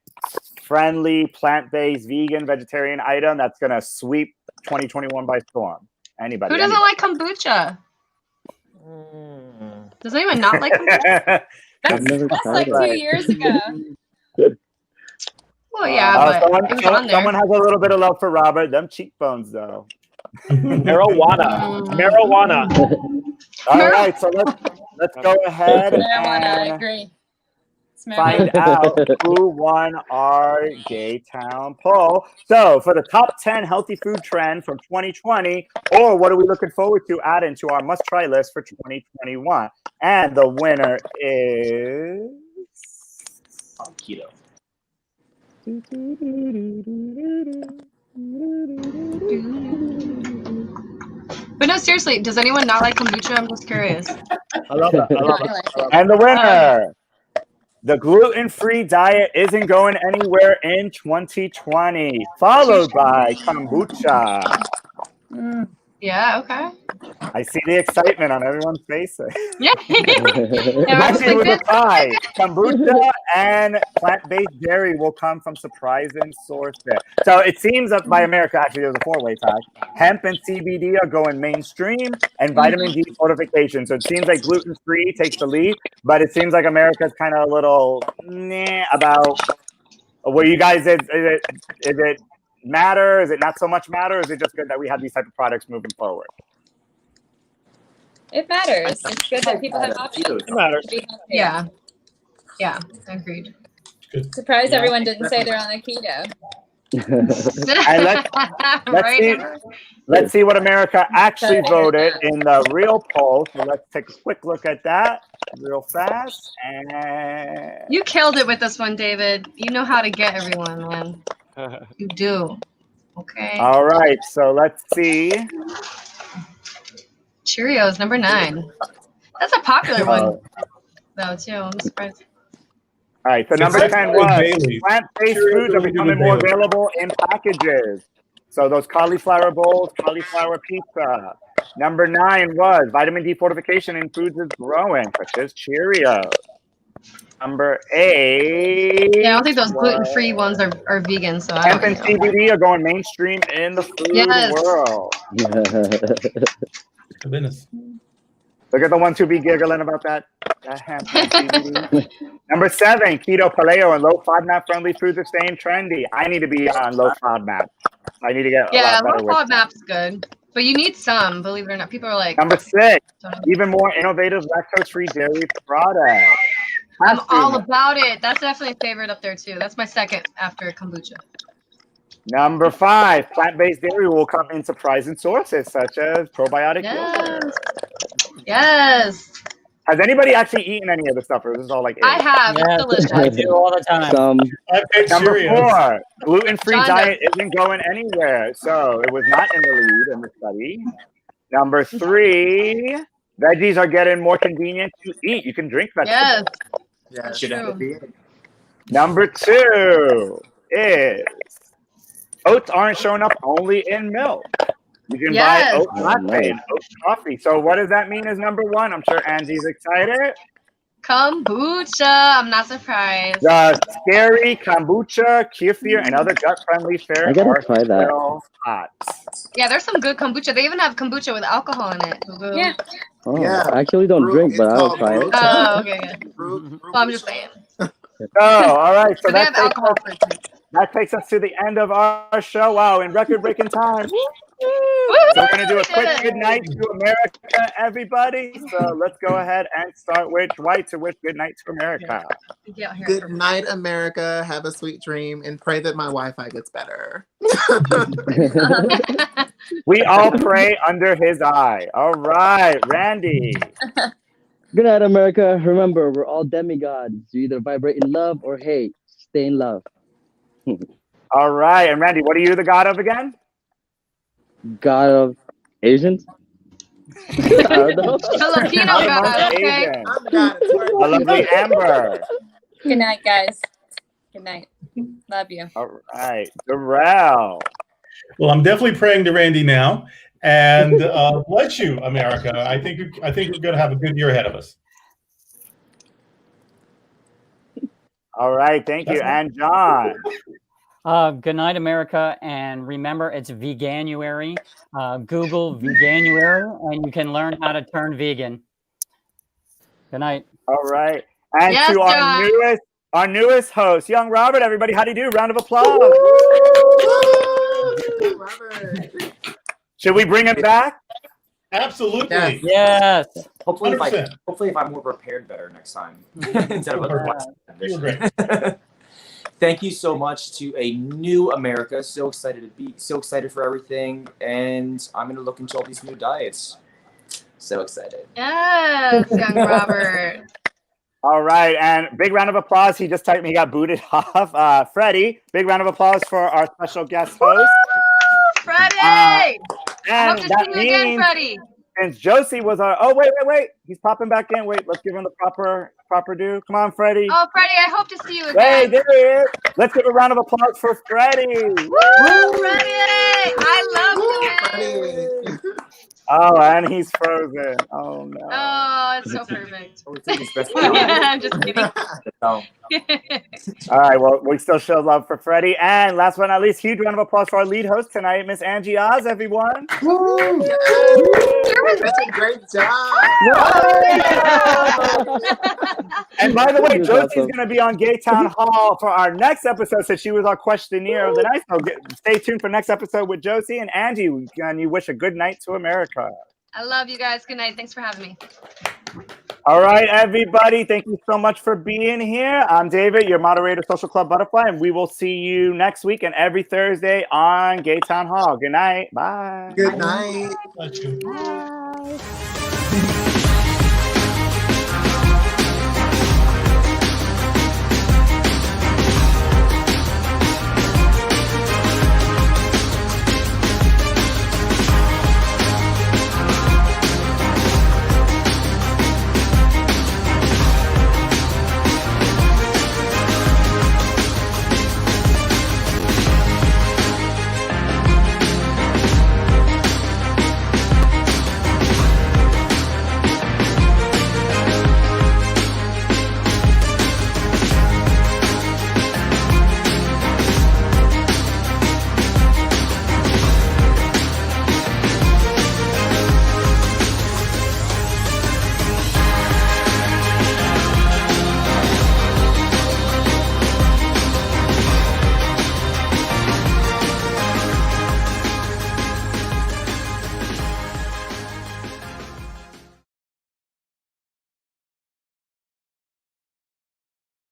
friendly, plant-based, vegan, vegetarian item that's going to sweep 2021 by storm? Anybody? Who doesn't like kombucha? Does anyone not like kombucha? That's like 2 years ago. Well, yeah, but it was on there. Someone has a little bit of love for Robert. Them cheekbones, though. Marijuana. All right, so let's go ahead Marijuana, I and agree. find out who won our Gay Town poll. So for the top 10 healthy food trend from 2020, or what are we looking forward to adding to our must-try list for 2021? And the winner is keto. But no, seriously, does anyone not like kombucha? I'm just curious. I love it. And the winner, the gluten-free diet isn't going anywhere in 2020, followed by kombucha. Yeah, okay. I see the excitement on everyone's faces. Yeah. Actually, it was a tie. Kombucha and plant-based dairy will come from surprising sources. So it seems that by America, actually, there's a 4-way tie. Hemp and CBD are going mainstream, and vitamin D fortification. So it seems like gluten-free takes the lead, but it seems like America's kind of a little about where you guys is it matter? Is it not so much matter? Or is it just good that we have these type of products moving forward? It matters. It's good that people have options. It matters. Yeah. Yeah, agreed. Surprised everyone didn't say they're on a keto. And let's see what America actually voted in the real poll. So let's take a quick look at that real fast. And You killed it with this one, David. You know how to get everyone, man. You do. Okay. all right, so let's see. Cheerios, number 9. That's a popular one, though, too. I'm surprised. All right, so number 10 was plant-based foods are becoming more available in packages. So those cauliflower bowls, cauliflower pizza. Number 9 was vitamin D fortification in foods is growing, such as Cheerios. Number 8. Yeah, I don't think those gluten-free ones are vegan, so I Hemp don't and know. CBD are going mainstream in the food world. Goodness. Look at the ones who be giggling about that hemp and CBD. Number 7, keto, paleo, and low FODMAP friendly foods are staying trendy. I need to be on low FODMAP. I need to get a lot better with FODMAP's good, but you need some. Believe it or not, people are like. Number 6, even more innovative lactose-free dairy products. I'm all about it. That's definitely a favorite up there too. That's my second after kombucha. Number 5, plant-based dairy will come in surprising sources such as probiotic yogurt. Yes. Has anybody actually eaten any of the stuff, or is this all like? I have. It's delicious. I do all the time. Number Cheerios. 4, gluten-free John diet isn't going anywhere, so it was not in the lead in the study. Number 3, veggies are getting more convenient to eat. You can drink vegetables. Yes. Yeah, Number 2 is oats aren't showing up only in milk. You can buy oat latte and oat coffee. So what does that mean as number 1? I'm sure Angie's excited. Kombucha. I'm not surprised. The scary kombucha, kefir, and other gut-friendly fare I gotta are try that. still hot. Yeah, there's some good kombucha. They even have kombucha with alcohol in it. Yeah. Oh, I actually don't drink, but I'll try it. Oh, okay. Well, I'm just saying. Oh, all right. So But they have alcohol for it. that takes us to the end of our show. Wow, in record-breaking time. So we're going to do a quick good night to America, everybody. So let's go ahead and start with Dwight to wish good night to America. Good night, America. Have a sweet dream and pray that my Wi-Fi gets better. We all pray under his eye. All right, Randy. Good night, America. Remember, we're all demigods. You either vibrate in love or hate. Stay in love. All right, and Randy, what are you the god of again? God of Asians? I don't know. Filipino god, okay? A lovely Amber. Good night, guys. Good night. Love you. All right, Darrell. Well, I'm definitely praying to Randy now, and bless you, America. I think we're going to have a good year ahead of us. All right, thank you. And John. Good night, America. And remember, it's Veganuary. Google Veganuary, and you can learn how to turn vegan. Good night. All right. And Yes, to John. our newest host, young Robert. Everybody, how do you do? Round of applause. Should we bring him back? Absolutely. Yes. Hopefully, 100%. if I'm more prepared better next time instead of You were great. Thank you so much to a new America. So excited for everything, and I'm gonna look into all these new diets. So excited. Yes, young Robert. All right, and big round of applause. He just typed me, he got booted off. Freddie, big round of applause for our special guest host. Freddie! I And hope to that see you again, means, Freddie. since Josie was our, oh, wait. He's popping back in. Wait, let's give him the proper due. Come on, Freddie. Oh, Freddie, I hope to see you Hey, again. there he is. Let's give a round of applause for Freddie. Woo, Freddie! I love you, man. Oh, and he's frozen. Oh, no. Oh, it's so perfect. I'm I'm just kidding. All right, well, we still show love for Freddie. And last but not least, huge round of applause for our lead host tonight, Miss Angie Oz, everyone. Woo! Such a great job. And by the way, That's Josie's awesome. going to be on Gay Town Hall for our next episode, so she was our questionnaire of the night. So stay tuned for next episode with Josie and Angie. And you wish a good night to America. I love you guys. Good night. Thanks for having me. All right, everybody. Thank you so much for being here. I'm David, your moderator, Social Club Butterfly, and we will see you next week and every Thursday on Gay Town Hall. Good night. Bye. Good night. Bless you. Bye.